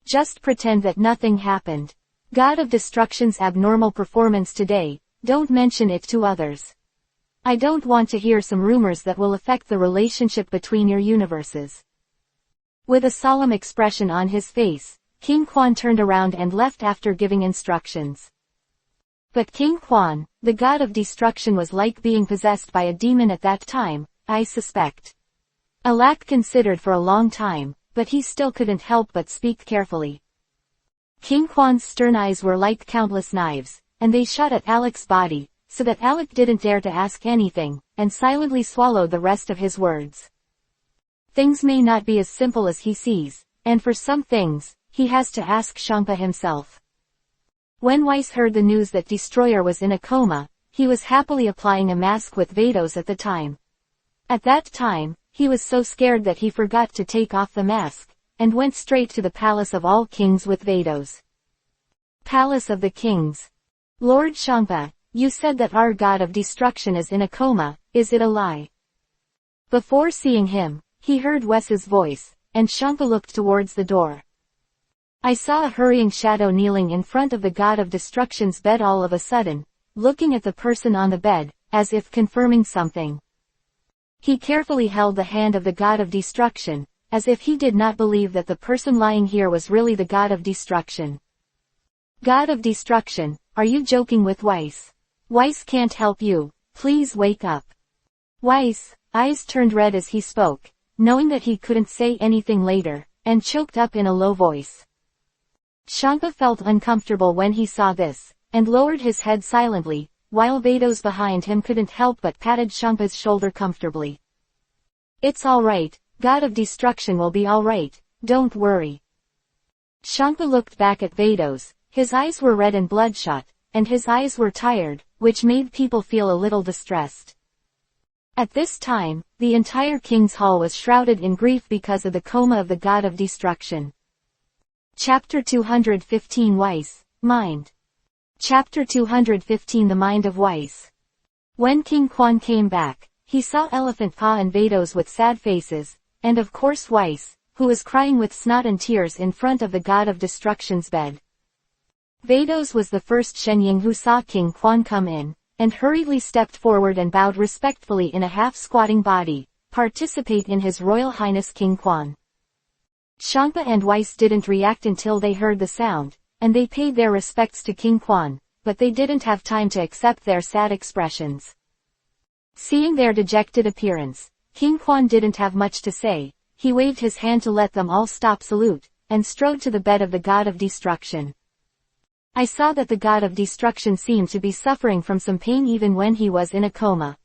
Just pretend that nothing happened. God of Destruction's abnormal performance today, don't mention it to others. I don't want to hear some rumors that will affect the relationship between your universes. With a solemn expression on his face, King Quan turned around and left after giving instructions. But King Quan, the god of destruction, was like being possessed by a demon at that time, I suspect. Alak considered for a long time, but he still couldn't help but speak carefully. King Quan's stern eyes were like countless knives, and they shot at Alak's body, so that Alak didn't dare to ask anything, and silently swallowed the rest of his words. Things may not be as simple as he sees, and for some things, he has to ask Shangpa himself. When Weiss heard the news that Destroyer was in a coma, he was happily applying a mask with Vados at the time. At that time, he was so scared that he forgot to take off the mask, and went straight to the Palace of All Kings with Vados. Palace of the Kings. Lord Shangpa, you said that our god of destruction is in a coma, is it a lie? Before seeing him, he heard Wes's voice, and Shangpa looked towards the door. I saw a hurrying shadow kneeling in front of the god of destruction's bed all of a sudden, looking at the person on the bed, as if confirming something. He carefully held the hand of the god of destruction, as if he did not believe that the person lying here was really the god of destruction. God of destruction, are you joking with Weiss? Weiss can't help you, please wake up. Weiss' eyes turned red as he spoke, knowing that he couldn't say anything later, and choked up in a low voice. Shangpa felt uncomfortable when he saw this, and lowered his head silently, while Vados behind him couldn't help but patted Shangpa's shoulder comfortably. It's alright, God of Destruction will be alright, don't worry. Shangpa looked back at Vados, his eyes were red and bloodshot, and his eyes were tired, which made people feel a little distressed. At this time, the entire King's Hall was shrouded in grief because of the coma of the God of Destruction. Chapter 215 Weiss, Mind. Chapter 215 The Mind of Weiss. When King Quan came back, he saw Elephant Pa and Vados with sad faces, and of course Weiss, who was crying with snot and tears in front of the God of Destruction's bed. Vados was the first Shenying who saw King Quan come in, and hurriedly stepped forward and bowed respectfully in a half-squatting body, participate in His Royal Highness King Quan. Shangpa and Weiss didn't react until they heard the sound, and they paid their respects to King Quan, but they didn't have time to accept their sad expressions. Seeing their dejected appearance, King Quan didn't have much to say. He waved his hand to let them all stop salute, and strode to the bed of the God of Destruction. I saw that the God of Destruction seemed to be suffering from some pain even when he was in a coma.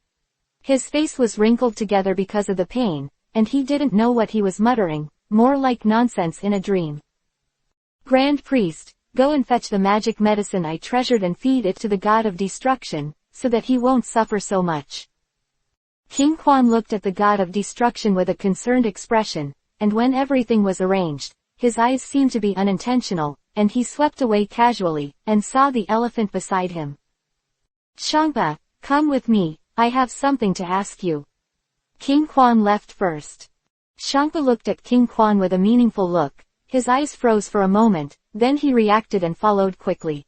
His face was wrinkled together because of the pain, and he didn't know what he was muttering, more like nonsense in a dream. Grand Priest, go and fetch the magic medicine I treasured and feed it to the God of Destruction, so that he won't suffer so much. King Quan looked at the God of Destruction with a concerned expression, and when everything was arranged, his eyes seemed to be unintentional, and he swept away casually, and saw the elephant beside him. Shangpa, come with me, I have something to ask you. King Quan left first. Shangpa looked at King Quan with a meaningful look, his eyes froze for a moment, then he reacted and followed quickly.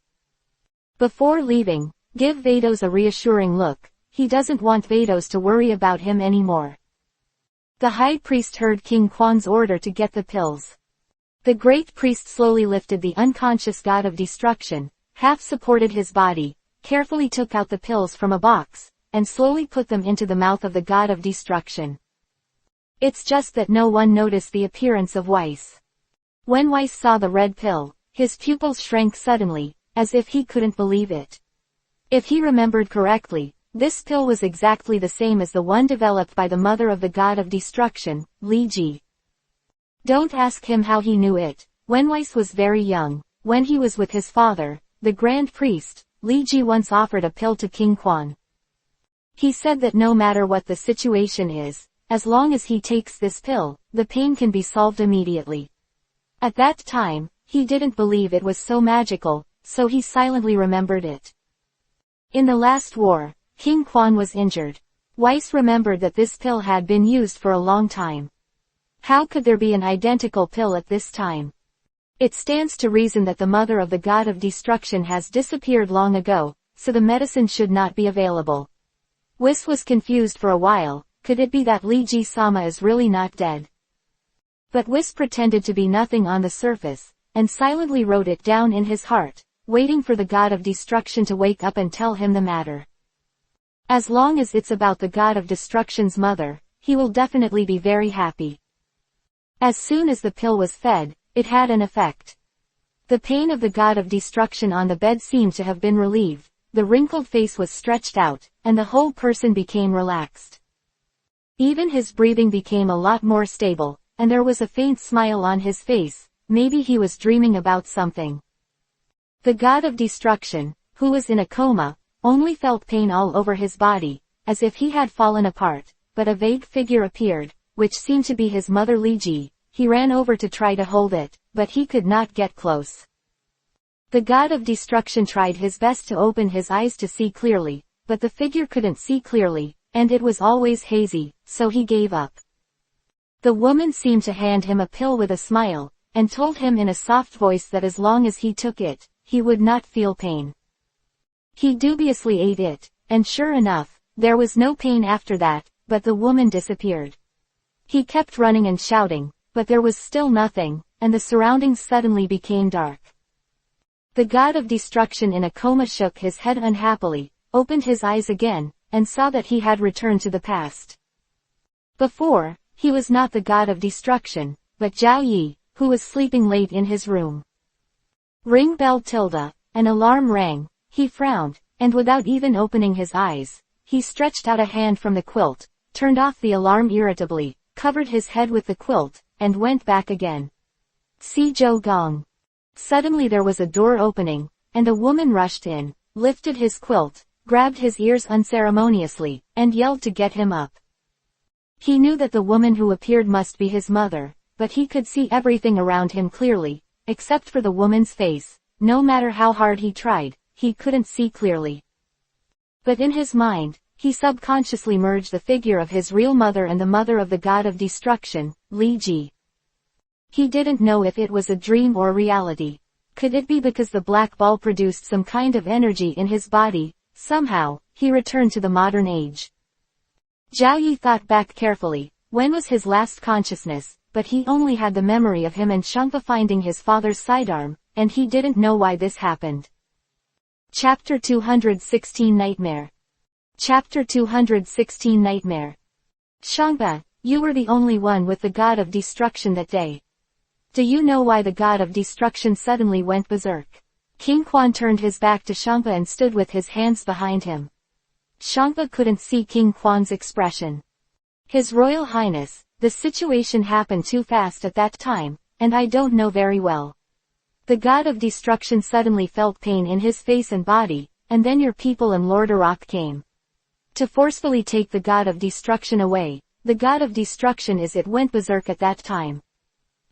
Before leaving, give Vados a reassuring look. He doesn't want Vados to worry about him anymore. The high priest heard King Quan's order to get the pills. The great priest slowly lifted the unconscious God of Destruction, half supported his body, carefully took out the pills from a box, and slowly put them into the mouth of the God of Destruction. It's just that no one noticed the appearance of Weiss. When Weiss saw the red pill, his pupils shrank suddenly, as if he couldn't believe it. If he remembered correctly, this pill was exactly the same as the one developed by the mother of the God of Destruction, Li Ji. Don't ask him how he knew it. When Weiss was very young, when he was with his father, the Grand Priest, Li Ji once offered a pill to King Quan. He said that no matter what the situation is, as long as he takes this pill, the pain can be solved immediately. At that time, he didn't believe it was so magical, so he silently remembered it. In the last war, King Quan was injured. Weiss remembered that this pill had been used for a long time. How could there be an identical pill at this time? It stands to reason that the mother of the God of Destruction has disappeared long ago, so the medicine should not be available. Weiss was confused for a while. Could it be that Li Ji Sama is really not dead? But Weiss pretended to be nothing on the surface, and silently wrote it down in his heart, waiting for the god of destruction to wake up and tell him the matter. As long as it's about the god of destruction's mother, he will definitely be very happy. As soon as the pill was fed, it had an effect. The pain of the god of destruction on the bed seemed to have been relieved, the wrinkled face was stretched out, and the whole person became relaxed. Even his breathing became a lot more stable, and there was a faint smile on his face, maybe he was dreaming about something. The god of destruction, who was in a coma, only felt pain all over his body, as if he had fallen apart, but a vague figure appeared, which seemed to be his mother Li Ji. He ran over to try to hold it, but he could not get close. The god of destruction tried his best to open his eyes to see clearly, but the figure couldn't see clearly, and it was always hazy, so he gave up. The woman seemed to hand him a pill with a smile, and told him in a soft voice that as long as he took it, he would not feel pain. He dubiously ate it, and sure enough, there was no pain after that, but the woman disappeared. He kept running and shouting, but there was still nothing, and the surroundings suddenly became dark. The god of destruction in a coma shook his head unhappily, opened his eyes again, and saw that he had returned to the past. Before, he was not the god of destruction, but Zhao Yi, who was sleeping late in his room. Ring bell tilde, an alarm rang, he frowned, and without even opening his eyes, he stretched out a hand from the quilt, turned off the alarm irritably, covered his head with the quilt, and went back again. Si Zhou Gong. Suddenly there was a door opening, and a woman rushed in, lifted his quilt, grabbed his ears unceremoniously, and yelled to get him up. He knew that the woman who appeared must be his mother, but he could see everything around him clearly, except for the woman's face. No matter how hard he tried, he couldn't see clearly. But in his mind, he subconsciously merged the figure of his real mother and the mother of the god of destruction, Li Ji. He didn't know if it was a dream or reality. Could it be because the black ball produced some kind of energy in his body? Somehow, he returned to the modern age. Zhao Yi thought back carefully, when was his last consciousness, but he only had the memory of him and Shangpa finding his father's sidearm, and he didn't know why this happened. Chapter 216 Nightmare. Chapter 216 Nightmare. Shangpa, you were the only one with the god of destruction that day. Do you know why the god of destruction suddenly went berserk? King Quan turned his back to Shangpa and stood with his hands behind him. Shangpa couldn't see King Quan's expression. His Royal Highness, the situation happened too fast at that time, and I don't know very well. The god of destruction suddenly felt pain in his face and body, and then your people and Lord Arak came to forcefully take the god of destruction away. The god of destruction went berserk at that time.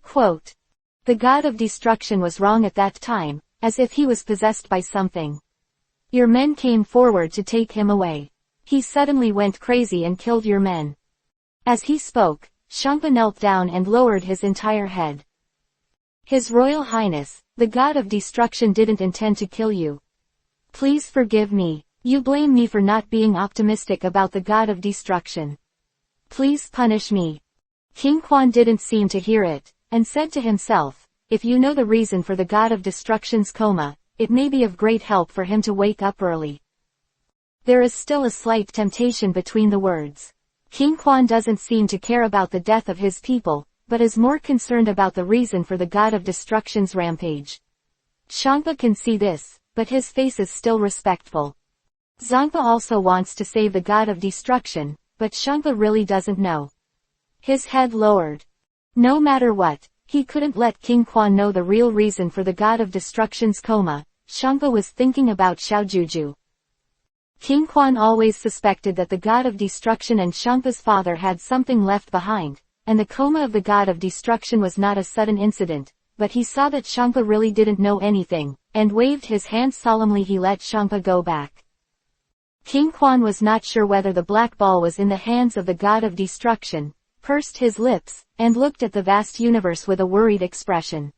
Quote. The god of destruction was wrong at that time, as if he was possessed by something. Your men came forward to take him away. He suddenly went crazy and killed your men. As he spoke, Shangpa knelt down and lowered his entire head. His Royal Highness, the god of destruction didn't intend to kill you. Please forgive me. You blame me for not being optimistic about the god of destruction. Please punish me. King Quan didn't seem to hear it, and said to himself, if you know the reason for the god of destruction's coma, it may be of great help for him to wake up early. There is still a slight temptation between the words. King Quan doesn't seem to care about the death of his people, but is more concerned about the reason for the god of destruction's rampage. Shangpa can see this, but his face is still respectful. Zangpa also wants to save the god of destruction, but Shangpa really doesn't know. His head lowered. No matter what, he couldn't let King Quan know the real reason for the god of destruction's coma. Shangpa was thinking about Xiaojuju. King Quan always suspected that the god of destruction and Shangpa's father had something left behind, and the coma of the god of destruction was not a sudden incident, but he saw that Shangpa really didn't know anything, and waved his hand solemnly. He let Shangpa go back. King Quan was not sure whether the black ball was in the hands of the god of destruction, pursed his lips, and looked at the vast universe with a worried expression.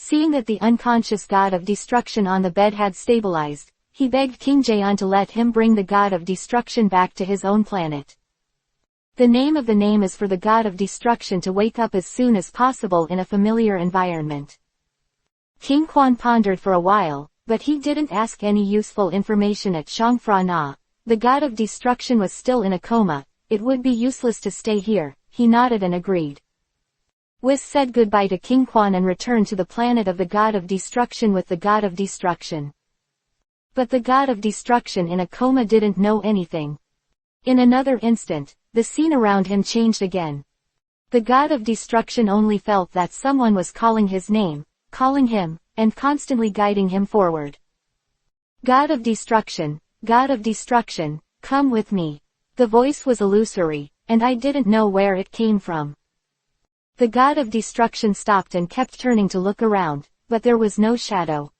Seeing that the unconscious god of destruction on the bed had stabilized, he begged King Jaeon to let him bring the god of destruction back to his own planet. The name of the name is for the god of destruction to wake up as soon as possible in a familiar environment. King Quan pondered for a while, but he didn't ask any useful information at Shangfra Na. The god of destruction was still in a coma. It would be useless to stay here. He nodded and agreed. Whis said goodbye to King Quan and returned to the planet of the god of destruction with the god of destruction. But the god of destruction in a coma didn't know anything. In another instant, the scene around him changed again. The god of destruction only felt that someone was calling his name, calling him, and constantly guiding him forward. God of destruction, come with me. The voice was illusory, and I didn't know where it came from. The god of destruction stopped and kept turning to look around, but there was no shadow.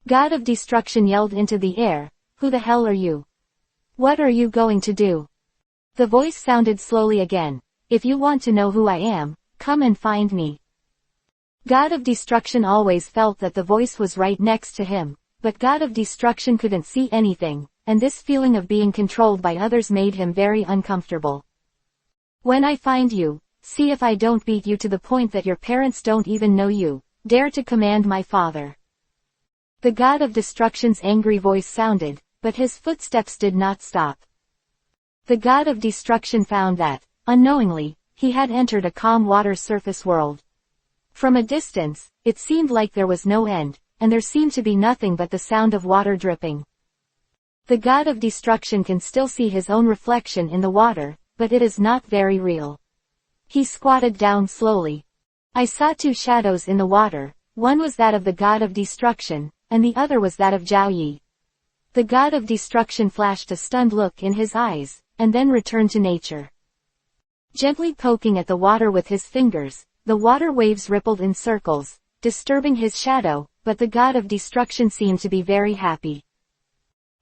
God of destruction yelled into the air, "Who the hell are you? What are you going to do?" The voice sounded slowly again, "If you want to know who I am, come and find me." God of destruction always felt that the voice was right next to him, but God of destruction couldn't see anything, and this feeling of being controlled by others made him very uncomfortable. "When I find you, see if I don't beat you to the point that your parents don't even know you. Dare to command my father." The god of destruction's angry voice sounded, but his footsteps did not stop. The god of destruction found that, unknowingly, he had entered a calm water surface world. From a distance, it seemed like there was no end, and there seemed to be nothing but the sound of water dripping. The god of destruction can still see his own reflection in the water, but it is not very real. He squatted down slowly. I saw two shadows in the water. One was that of the god of destruction, and the other was that of Zhao Yi. The god of destruction flashed a stunned look in his eyes, and then returned to nature. Gently poking at the water with his fingers, the water waves rippled in circles, disturbing his shadow, but the god of destruction seemed to be very happy.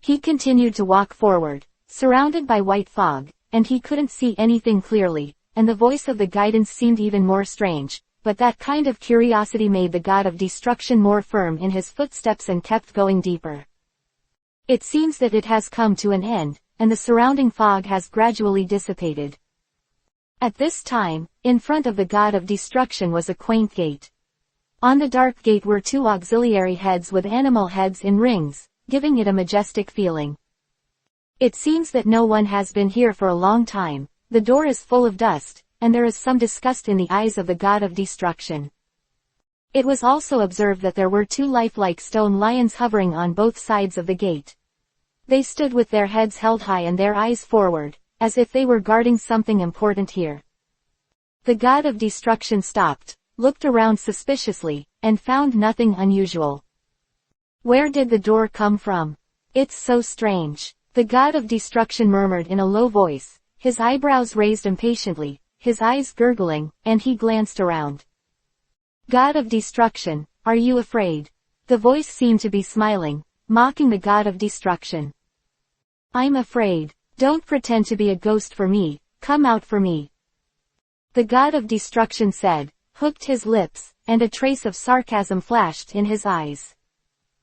He continued to walk forward, surrounded by white fog, and he couldn't see anything clearly, and the voice of the guidance seemed even more strange, but that kind of curiosity made the god of destruction more firm in his footsteps and kept going deeper. It seems that it has come to an end, and the surrounding fog has gradually dissipated. At this time, in front of the god of destruction was a quaint gate. On the dark gate were two auxiliary heads with animal heads in rings, giving it a majestic feeling. It seems that no one has been here for a long time. The door is full of dust, and there is some disgust in the eyes of the god of destruction. It was also observed that there were two lifelike stone lions hovering on both sides of the gate. They stood with their heads held high and their eyes forward, as if they were guarding something important here. The god of destruction stopped, looked around suspiciously, and found nothing unusual. Where did the door come from? It's so strange. The god of destruction murmured in a low voice, his eyebrows raised impatiently, his eyes gurgling, and he glanced around. God of destruction, are you afraid? The voice seemed to be smiling, mocking the god of destruction. I'm afraid. Don't pretend to be a ghost for me, come out for me. The god of destruction said, hooked his lips, and a trace of sarcasm flashed in his eyes.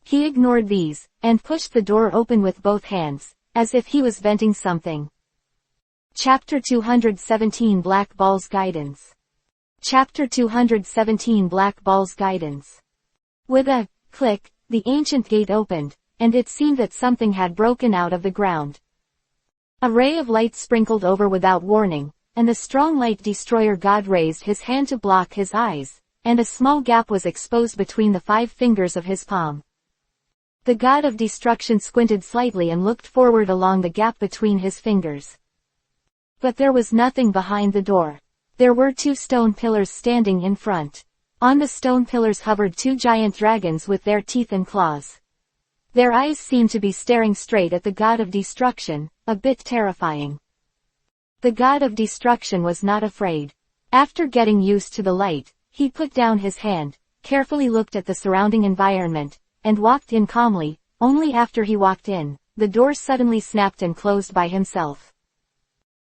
He ignored these, and pushed the door open with both hands, as if he was venting something. Chapter 217 Black Ball's Guidance. Chapter 217 Black Ball's Guidance. With a click, the ancient gate opened, and it seemed that something had broken out of the ground. A ray of light sprinkled over without warning, and the strong light destroyer god raised his hand to block his eyes, and a small gap was exposed between the 5 fingers of his palm. The god of destruction squinted slightly and looked forward along the gap between his fingers. But there was nothing behind the door. There were 2 stone pillars standing in front. On the stone pillars hovered 2 giant dragons with their teeth and claws. Their eyes seemed to be staring straight at the god of destruction, a bit terrifying. The god of destruction was not afraid. After getting used to the light, he put down his hand, carefully looked at the surrounding environment, and walked in calmly. Only after he walked in, the door suddenly snapped and closed by himself.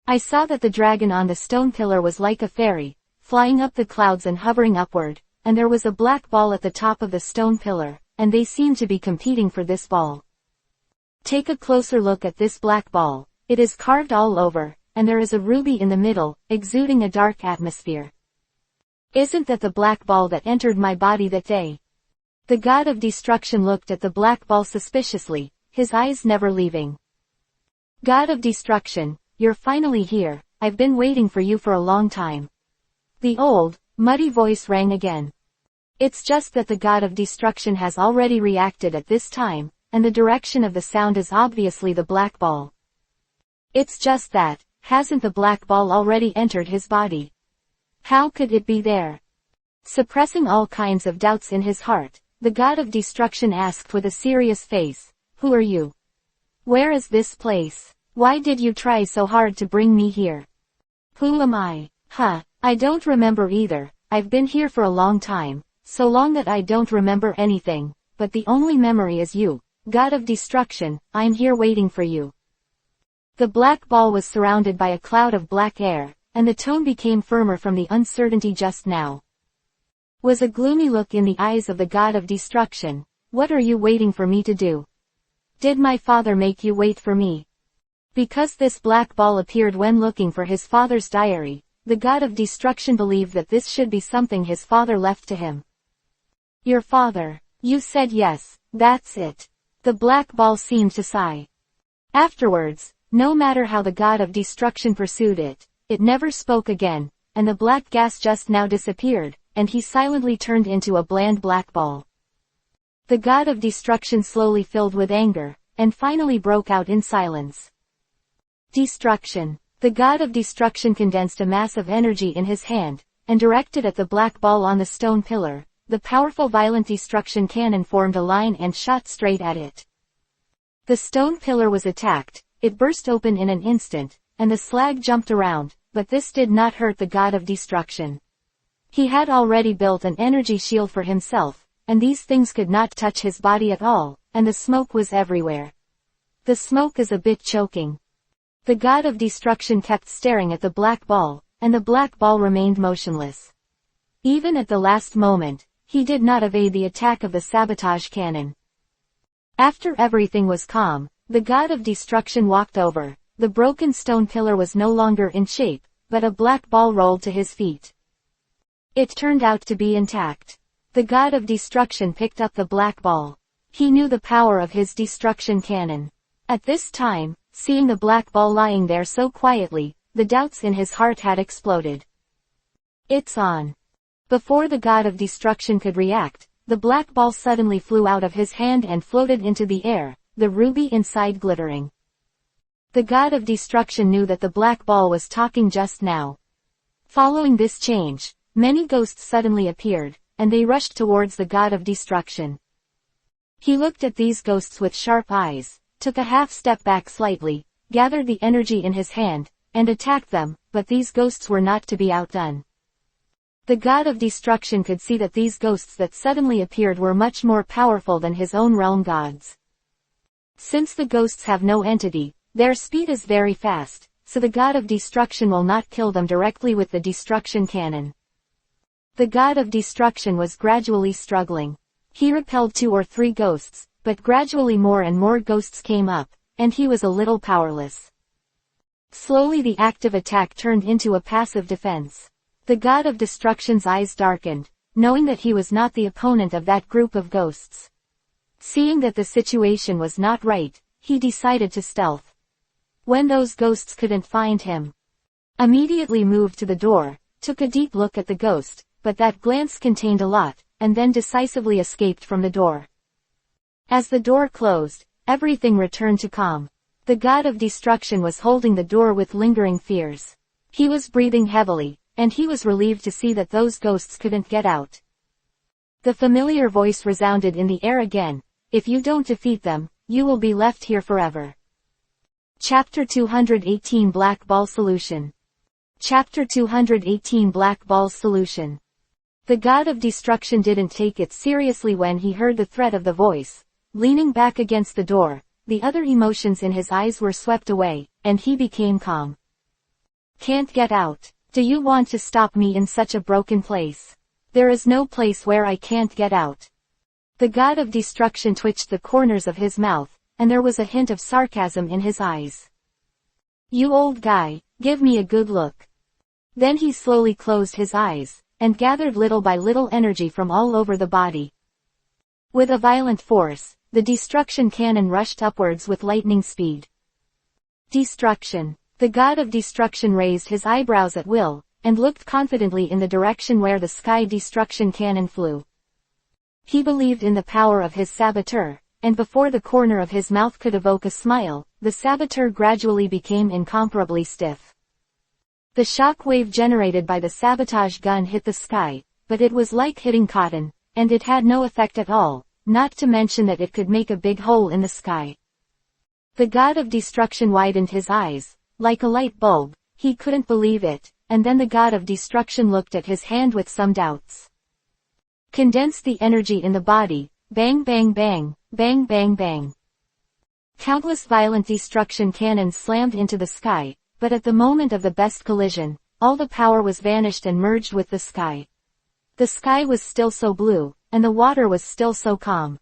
I saw that the dragon on the stone pillar was like a fairy, flying up the clouds and hovering upward, and there was a black ball at the top of the stone pillar, and they seemed to be competing for this ball. Take a closer look at this black ball. It is carved all over, and there is a ruby in the middle, exuding a dark atmosphere. Isn't that the black ball that entered my body that day? The god of destruction looked at the black ball suspiciously, his eyes never leaving. God of destruction, you're finally here, I've been waiting for you for a long time. The old, muddy voice rang again. It's just that the god of destruction has already reacted at this time, and the direction of the sound is obviously the black ball. It's just that, hasn't the black ball already entered his body? How could it be there? Suppressing all kinds of doubts in his heart, the god of destruction asked with a serious face, "Who are you? Where is this place? Why did you try so hard to bring me here? Who am I? I don't remember either, I've been here for a long time, so long that I don't remember anything, but the only memory is you, god of destruction, I'm here waiting for you." The black ball was surrounded by a cloud of black air, and the tone became firmer from the uncertainty just now. Was a gloomy look in the eyes of the god of destruction. What are you waiting for me to do? Did my father make you wait for me? Because this black ball appeared when looking for his father's diary, the god of destruction believed that this should be something his father left to him. Your father. You said yes, that's it. The black ball seemed to sigh. Afterwards, no matter how the god of destruction pursued it, it never spoke again, and the black gas just now disappeared, and he silently turned into a bland black ball. The god of destruction slowly filled with anger, and finally broke out in silence. Destruction. The god of destruction condensed a mass of energy in his hand, and directed at the black ball on the stone pillar. The powerful violent destruction cannon formed a line and shot straight at it. The stone pillar was attacked, it burst open in an instant, and the slag jumped around, but this did not hurt the god of destruction. He had already built an energy shield for himself, and these things could not touch his body at all, and the smoke was everywhere. The smoke is a bit choking. The god of destruction kept staring at the black ball, and the black ball remained motionless. Even at the last moment, he did not evade the attack of the sabotage cannon. After everything was calm, the god of destruction walked over. The broken stone pillar was no longer in shape, but a black ball rolled to his feet. It turned out to be intact. The god of destruction picked up the black ball. He knew the power of his destruction cannon. At this time, seeing the black ball lying there so quietly, the doubts in his heart had exploded. It's on. Before the god of destruction could react, the black ball suddenly flew out of his hand and floated into the air, the ruby inside glittering. The god of destruction knew that the black ball was talking just now. Following this change, many ghosts suddenly appeared, and they rushed towards the god of destruction. He looked at these ghosts with sharp eyes, took a half step back slightly, gathered the energy in his hand, and attacked them, but these ghosts were not to be outdone. The god of destruction could see that these ghosts that suddenly appeared were much more powerful than his own realm gods. Since the ghosts have no entity, their speed is very fast, so the god of destruction will not kill them directly with the destruction cannon. The god of destruction was gradually struggling. He repelled 2 or 3 ghosts, but gradually more and more ghosts came up, and he was a little powerless. Slowly the active attack turned into a passive defense. The god of destruction's eyes darkened, knowing that he was not the opponent of that group of ghosts. Seeing that the situation was not right, he decided to stealth. When those ghosts couldn't find him, immediately moved to the door, took a deep look at the ghost, but that glance contained a lot, and then decisively escaped from the door. As the door closed, everything returned to calm. The god of destruction was holding the door with lingering fears. He was breathing heavily, and he was relieved to see that those ghosts couldn't get out. The familiar voice resounded in the air again. If you don't defeat them, you will be left here forever. Chapter 218 Black Ball Solution. Chapter 218 Black Ball's Solution. The god of destruction didn't take it seriously when he heard the threat of the voice. Leaning back against the door, the other emotions in his eyes were swept away, and he became calm. Can't get out. Do you want to stop me in such a broken place? There is no place where I can't get out. The god of destruction twitched the corners of his mouth, and there was a hint of sarcasm in his eyes. You old guy, Give me a good look. Then he slowly closed his eyes, and gathered little by little energy from all over the body. With a violent force, the destruction cannon rushed upwards with lightning speed. Destruction. The god of destruction raised his eyebrows at will, and looked confidently in the direction where the sky destruction cannon flew. He believed in the power of his saboteur, and before the corner of his mouth could evoke a smile, the saboteur gradually became incomparably stiff. The shock wave generated by the sabotage gun hit the sky, but it was like hitting cotton, and it had no effect at all, not to mention that it could make a big hole in the sky. The god of destruction widened his eyes, like a light bulb. He couldn't believe it, and then the god of destruction looked at his hand with some doubts. Condense the energy in the body, bang bang bang, bang bang bang. Countless violent destruction cannons slammed into the sky, but at the moment of the best collision, all the power was vanished and merged with the sky. The sky was still so blue, and the water was still so calm.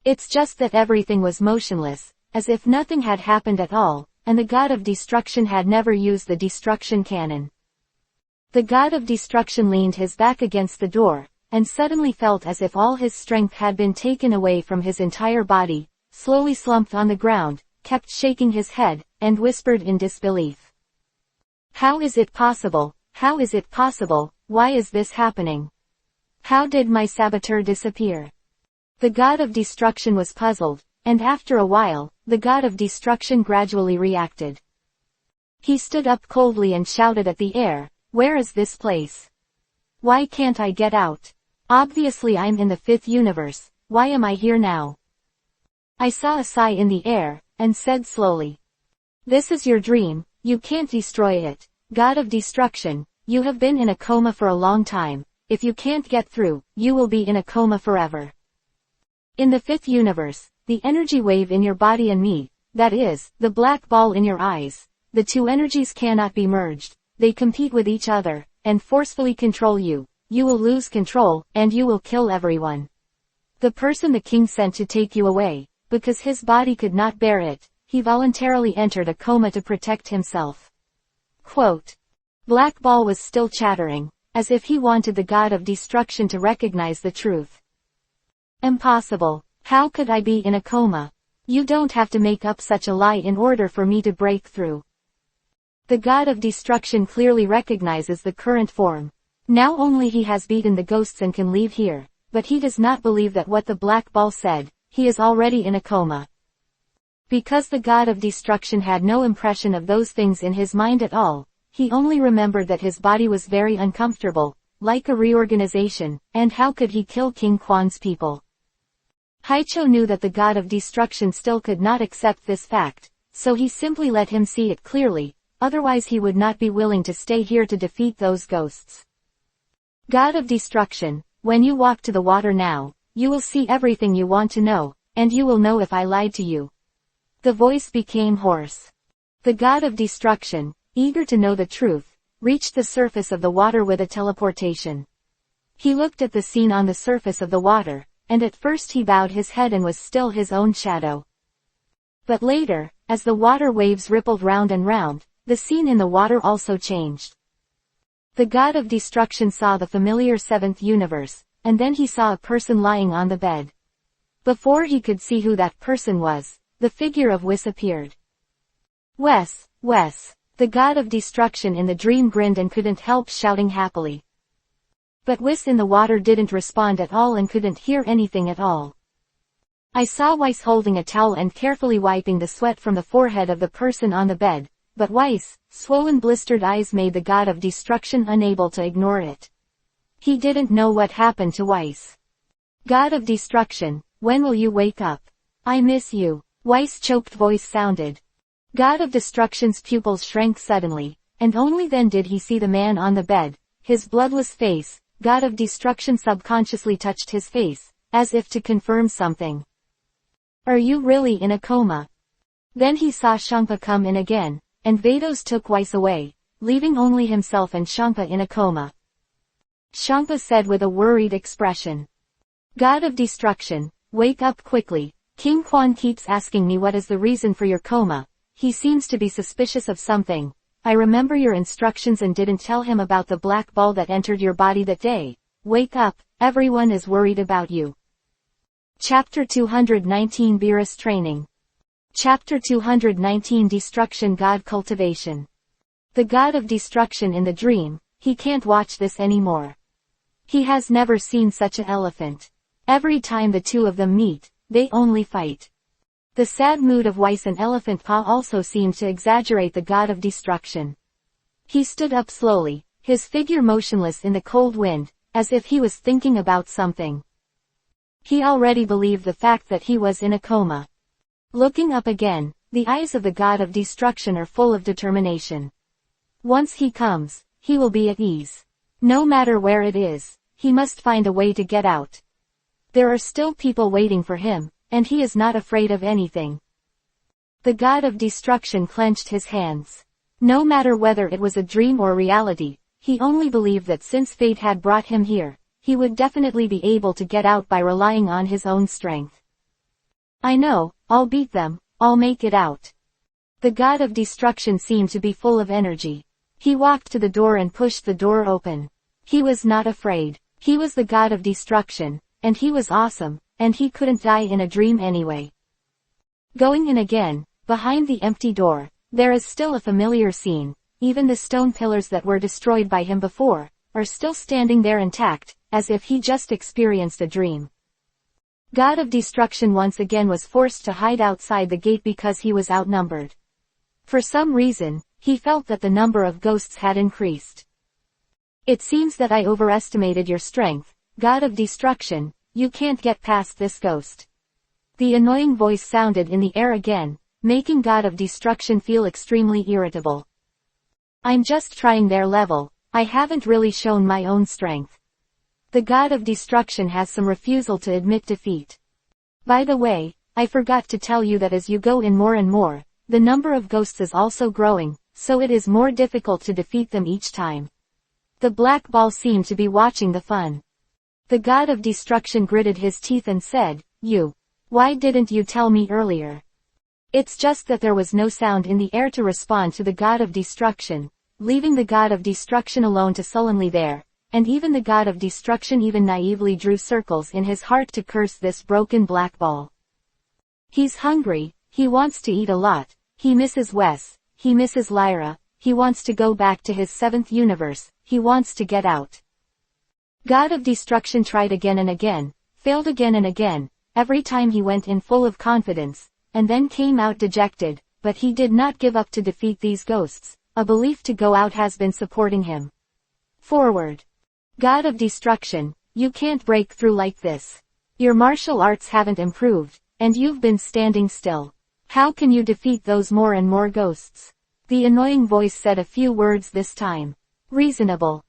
It's just that everything was motionless, as if nothing had happened at all, and the god of destruction had never used the destruction cannon. The god of destruction leaned his back against the door, and suddenly felt as if all his strength had been taken away from his entire body, slowly slumped on the ground, kept shaking his head, and whispered in disbelief. How is it possible? How is it possible? Why is this happening? How did my saboteur disappear? The god of destruction was puzzled, and after a while, the god of destruction gradually reacted. He stood up coldly and shouted at the air, "Where is this place? Why can't I get out? Obviously I'm in the fifth universe, why am I here now?" I saw a sigh in the air, and said slowly, "This is your dream, you can't destroy it. God of destruction, you have been in a coma for a long time. If you can't get through, you will be in a coma forever. In the fifth universe, the energy wave in your body and me, that is, the black ball in your eyes, the two energies cannot be merged. They compete with each other, and forcefully control you. You will lose control, and you will kill everyone. The person the king sent to take you away, because his body could not bear it, he voluntarily entered a coma to protect himself." Quote. Black Ball was still chattering, as if he wanted the god of destruction to recognize the truth. "Impossible. How could I be in a coma? You don't have to make up such a lie in order for me to break through." The god of destruction clearly recognizes the current form. Now only he has beaten the ghosts and can leave here, but he does not believe that what the black ball said. He is already in a coma. Because the god of destruction had no impression of those things in his mind at all, he only remembered that his body was very uncomfortable, like a reorganization, and how could he kill King Kwan's people? Haicho knew that the god of destruction still could not accept this fact, so he simply let him see it clearly, otherwise he would not be willing to stay here to defeat those ghosts. God of destruction, when you walk to the water now, you will see everything you want to know, and you will know if I lied to you. The voice became hoarse. The god of destruction, eager to know the truth, reached the surface of the water with a teleportation. He looked at the scene on the surface of the water, and at first he bowed his head and was still his own shadow. But later, as the water waves rippled round and round, the scene in the water also changed. The god of destruction saw the familiar seventh universe, and then he saw a person lying on the bed. Before he could see who that person was, the figure of Wes appeared. Wes, the god of destruction in the dream grinned and couldn't help shouting happily. But Wes in the water didn't respond at all and couldn't hear anything at all. I saw Wes holding a towel and carefully wiping the sweat from the forehead of the person on the bed, but Wes, swollen blistered eyes made the god of destruction unable to ignore it. He didn't know what happened to Wes. God of destruction, when will you wake up? I miss you. Wes' choked voice sounded. God of destruction's pupils shrank suddenly, and only then did he see the man on the bed, his bloodless face. God of destruction subconsciously touched his face, as if to confirm something. Are you really in a coma? Then he saw Shangpa come in again, and Vados took Wes away, leaving only himself and Shangpa in a coma. Shangpa said with a worried expression. God of destruction, wake up quickly. King Kwan keeps asking me what is the reason for your coma. He seems to be suspicious of something. I remember your instructions and didn't tell him about the black ball that entered your body that day. Wake up, everyone is worried about you. Chapter 219 Beerus Training. Chapter 219 Destruction God Cultivation. The god of destruction in the dream, he can't watch this anymore. He has never seen such an elephant. Every time the two of them meet, they only fight. The sad mood of Weiss and Elephant Paw also seemed to exaggerate the god of destruction. He stood up slowly, his figure motionless in the cold wind, as if he was thinking about something. He already believed the fact that he was in a coma. Looking up again, the eyes of the god of destruction are full of determination. Once he comes, he will be at ease. No matter where it is, he must find a way to get out. There are still people waiting for him, and he is not afraid of anything. The god of destruction clenched his hands. No matter whether it was a dream or reality, he only believed that since fate had brought him here, he would definitely be able to get out by relying on his own strength. I know, I'll beat them, I'll make it out. The god of destruction seemed to be full of energy. He walked to the door and pushed the door open. He was not afraid. He was the god of destruction, and he was awesome, and he couldn't die in a dream anyway. Going in again, behind the empty door, there is still a familiar scene. Even the stone pillars that were destroyed by him before, are still standing there intact, as if he just experienced a dream. God of Destruction once again was forced to hide outside the gate because he was outnumbered. For some reason, he felt that the number of ghosts had increased. It seems that I overestimated your strength, God of Destruction, you can't get past this ghost. The annoying voice sounded in the air again, making God of Destruction feel extremely irritable. I'm just trying their level, I haven't really shown my own strength. The God of Destruction has some refusal to admit defeat. By the way, I forgot to tell you that as you go in more and more, the number of ghosts is also growing, so it is more difficult to defeat them each time. The black ball seemed to be watching the fun. The God of Destruction gritted his teeth and said, Why didn't you tell me earlier? It's just that there was no sound in the air to respond to the God of Destruction, leaving the God of Destruction alone to sullenly there, and even the God of Destruction even naively drew circles in his heart to curse this broken black ball. He's hungry, he wants to eat a lot, he misses Wes, he misses Lyra, he wants to go back to his 7th universe, he wants to get out. God of Destruction tried again and again, failed again and again, every time he went in full of confidence, and then came out dejected, but he did not give up to defeat these ghosts. A belief to go out has been supporting him. Forward. God of Destruction, you can't break through like this. Your martial arts haven't improved, and you've been standing still. How can you defeat those more and more ghosts? The annoying voice said a few words this time. Reasonable.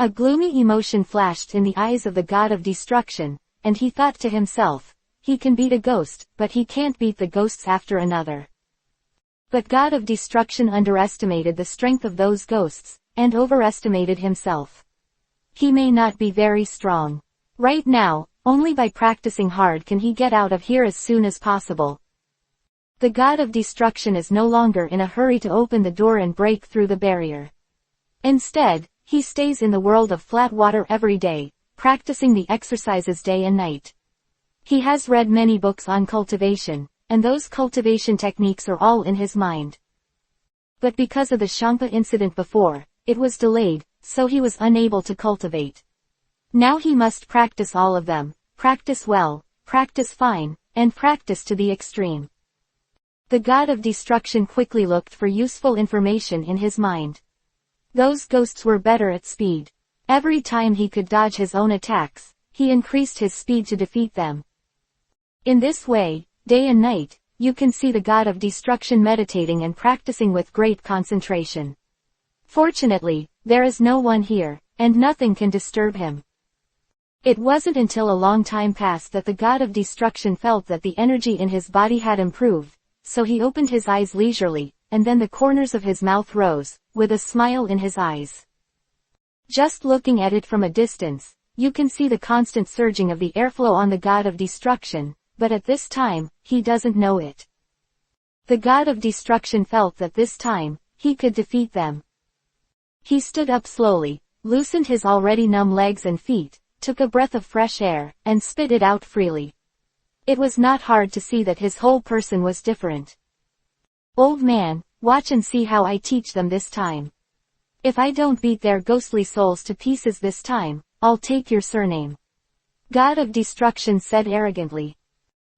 A gloomy emotion flashed in the eyes of the God of Destruction, and he thought to himself, he can beat a ghost, but he can't beat the ghosts after another. But God of Destruction underestimated the strength of those ghosts, and overestimated himself. He may not be very strong. Right now, only by practicing hard can he get out of here as soon as possible. The God of Destruction is no longer in a hurry to open the door and break through the barrier. Instead, he stays in the world of flat water every day, practicing the exercises day and night. He has read many books on cultivation, and those cultivation techniques are all in his mind. But because of the Shampa incident before, it was delayed, so he was unable to cultivate. Now he must practice all of them, practice well, practice fine, and practice to the extreme. The God of Destruction quickly looked for useful information in his mind. Those ghosts were better at speed. Every time he could dodge his own attacks, he increased his speed to defeat them. In this way, day and night, you can see the God of Destruction meditating and practicing with great concentration. Fortunately, there is no one here, and nothing can disturb him. It wasn't until a long time passed that the God of Destruction felt that the energy in his body had improved, so he opened his eyes leisurely, and then the corners of his mouth rose, with a smile in his eyes. Just looking at it from a distance, you can see the constant surging of the airflow on the God of Destruction, but at this time, he doesn't know it. The God of Destruction felt that this time, he could defeat them. He stood up slowly, loosened his already numb legs and feet, took a breath of fresh air, and spit it out freely. It was not hard to see that his whole person was different. "Old man, watch and see how I teach them this time. If I don't beat their ghostly souls to pieces this time, I'll take your surname," God of Destruction said arrogantly.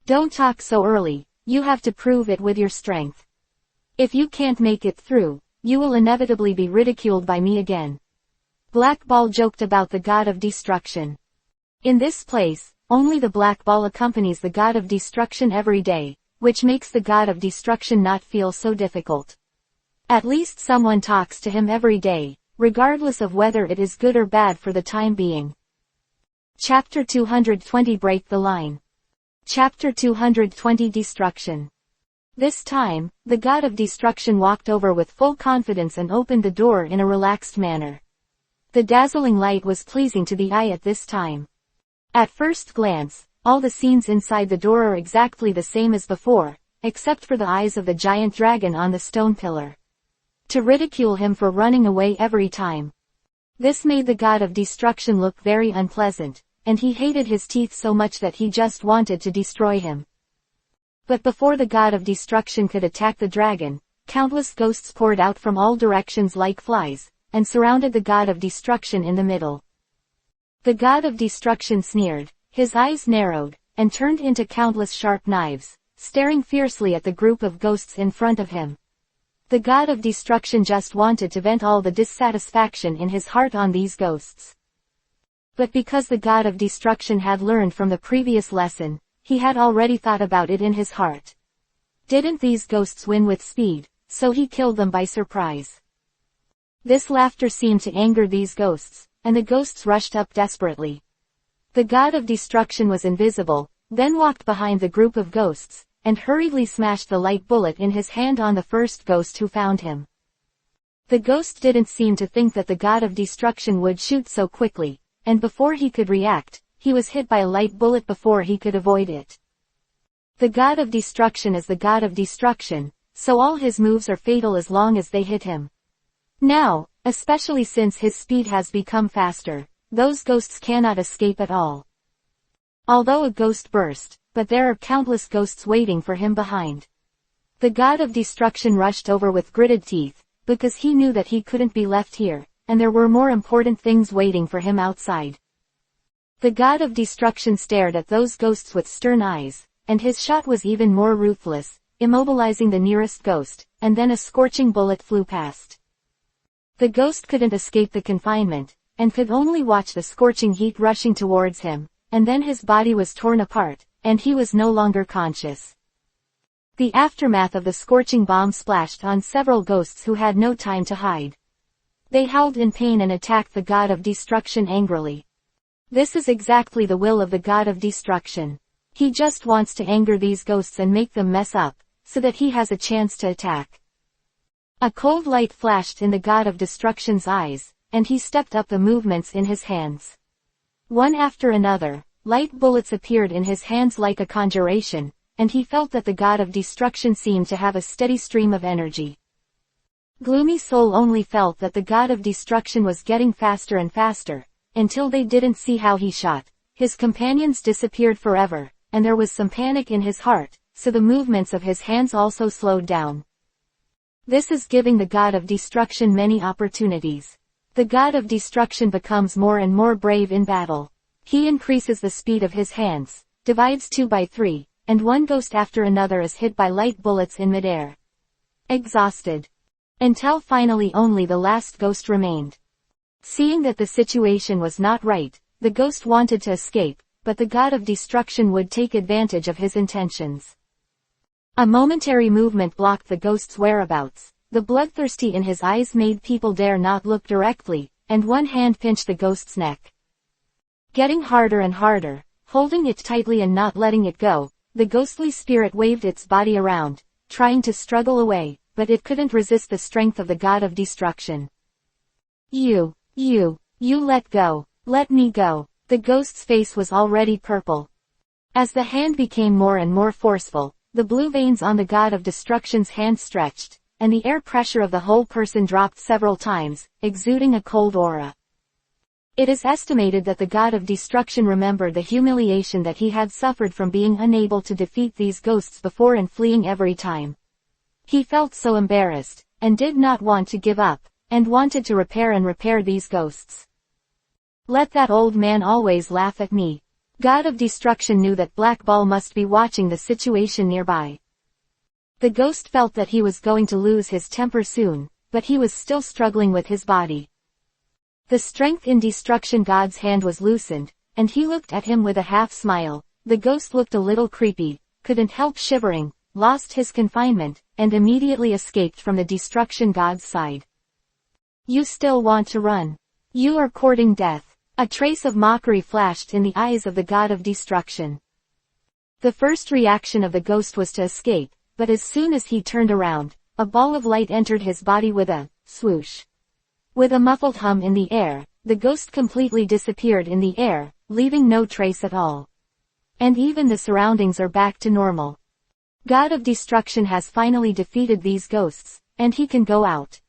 "Don't talk so early, you have to prove it with your strength. If you can't make it through, you will inevitably be ridiculed by me again." Black Ball joked about the God of Destruction. In this place, only the Black Ball accompanies the God of Destruction every day, which makes the God of Destruction not feel so difficult. At least someone talks to him every day, regardless of whether it is good or bad for the time being. Chapter 220 Break the Line. Chapter 220 Destruction. This time, the God of Destruction walked over with full confidence and opened the door in a relaxed manner. The dazzling light was pleasing to the eye at this time. At first glance, all the scenes inside the door are exactly the same as before, except for the eyes of the giant dragon on the stone pillar. To ridicule him for running away every time. This made the God of Destruction look very unpleasant, and he hated his teeth so much that he just wanted to destroy him. But before the God of Destruction could attack the dragon, countless ghosts poured out from all directions like flies, and surrounded the God of Destruction in the middle. The God of Destruction sneered, his eyes narrowed, and turned into countless sharp knives, staring fiercely at the group of ghosts in front of him. The God of Destruction just wanted to vent all the dissatisfaction in his heart on these ghosts. But because the God of Destruction had learned from the previous lesson, he had already thought about it in his heart. Didn't these ghosts win with speed, so he killed them by surprise. This laughter seemed to anger these ghosts, and the ghosts rushed up desperately. The God of Destruction was invisible, then walked behind the group of ghosts, and hurriedly smashed the light bullet in his hand on the first ghost who found him. The ghost didn't seem to think that the God of Destruction would shoot so quickly, and before he could react, he was hit by a light bullet before he could avoid it. The God of Destruction is the God of Destruction, so all his moves are fatal as long as they hit him. Now, especially since his speed has become faster, those ghosts cannot escape at all. Although a ghost burst, but there are countless ghosts waiting for him behind. The God of Destruction rushed over with gritted teeth, because he knew that he couldn't be left here, and there were more important things waiting for him outside. The God of Destruction stared at those ghosts with stern eyes, and his shot was even more ruthless, immobilizing the nearest ghost, and then a scorching bullet flew past. The ghost couldn't escape the confinement, and could only watch the scorching heat rushing towards him, and then his body was torn apart, and he was no longer conscious. The aftermath of the scorching bomb splashed on several ghosts who had no time to hide. They howled in pain and attacked the God of Destruction angrily. This is exactly the will of the God of Destruction. He just wants to anger these ghosts and make them mess up, so that he has a chance to attack. A cold light flashed in the God of Destruction's eyes, and he stepped up the movements in his hands. One after another, light bullets appeared in his hands like a conjuration, and he felt that the God of Destruction seemed to have a steady stream of energy. Gloomy Soul only felt that the God of Destruction was getting faster and faster, until they didn't see how he shot. His companions disappeared forever, and there was some panic in his heart, so the movements of his hands also slowed down. This is giving the God of Destruction many opportunities. The God of Destruction becomes more and more brave in battle. He increases the speed of his hands, divides 2 by 3, and one ghost after another is hit by light bullets in midair. Exhausted. Until finally only the last ghost remained. Seeing that the situation was not right, the ghost wanted to escape, but the God of Destruction would take advantage of his intentions. A momentary movement blocked the ghost's whereabouts. The bloodthirsty in his eyes made people dare not look directly, and one hand pinched the ghost's neck. Getting harder and harder, holding it tightly and not letting it go, the ghostly spirit waved its body around, trying to struggle away, but it couldn't resist the strength of the God of Destruction. You let go, let me go. The ghost's face was already purple. As the hand became more and more forceful, the blue veins on the God of Destruction's hand stretched, and the air pressure of the whole person dropped several times, exuding a cold aura. It is estimated that the god of destruction remembered the humiliation that he had suffered from being unable to defeat these ghosts before and fleeing every time. He felt so embarrassed, and did not want to give up, and wanted to repair these ghosts. Let that old man always laugh at me. God of Destruction knew that Black Ball must be watching the situation nearby. The ghost felt that he was going to lose his temper soon, but he was still struggling with his body. The strength in Destruction God's hand was loosened, and he looked at him with a half smile. The ghost looked a little creepy, couldn't help shivering, lost his confinement, and immediately escaped from the Destruction God's side. You still want to run? You are courting death. A trace of mockery flashed in the eyes of the god of destruction. The first reaction of the ghost was to escape, but as soon as he turned around, a ball of light entered his body with a swoosh. With a muffled hum in the air, the ghost completely disappeared in the air, leaving no trace at all. And even the surroundings are back to normal. God of Destruction has finally defeated these ghosts, and he can go out.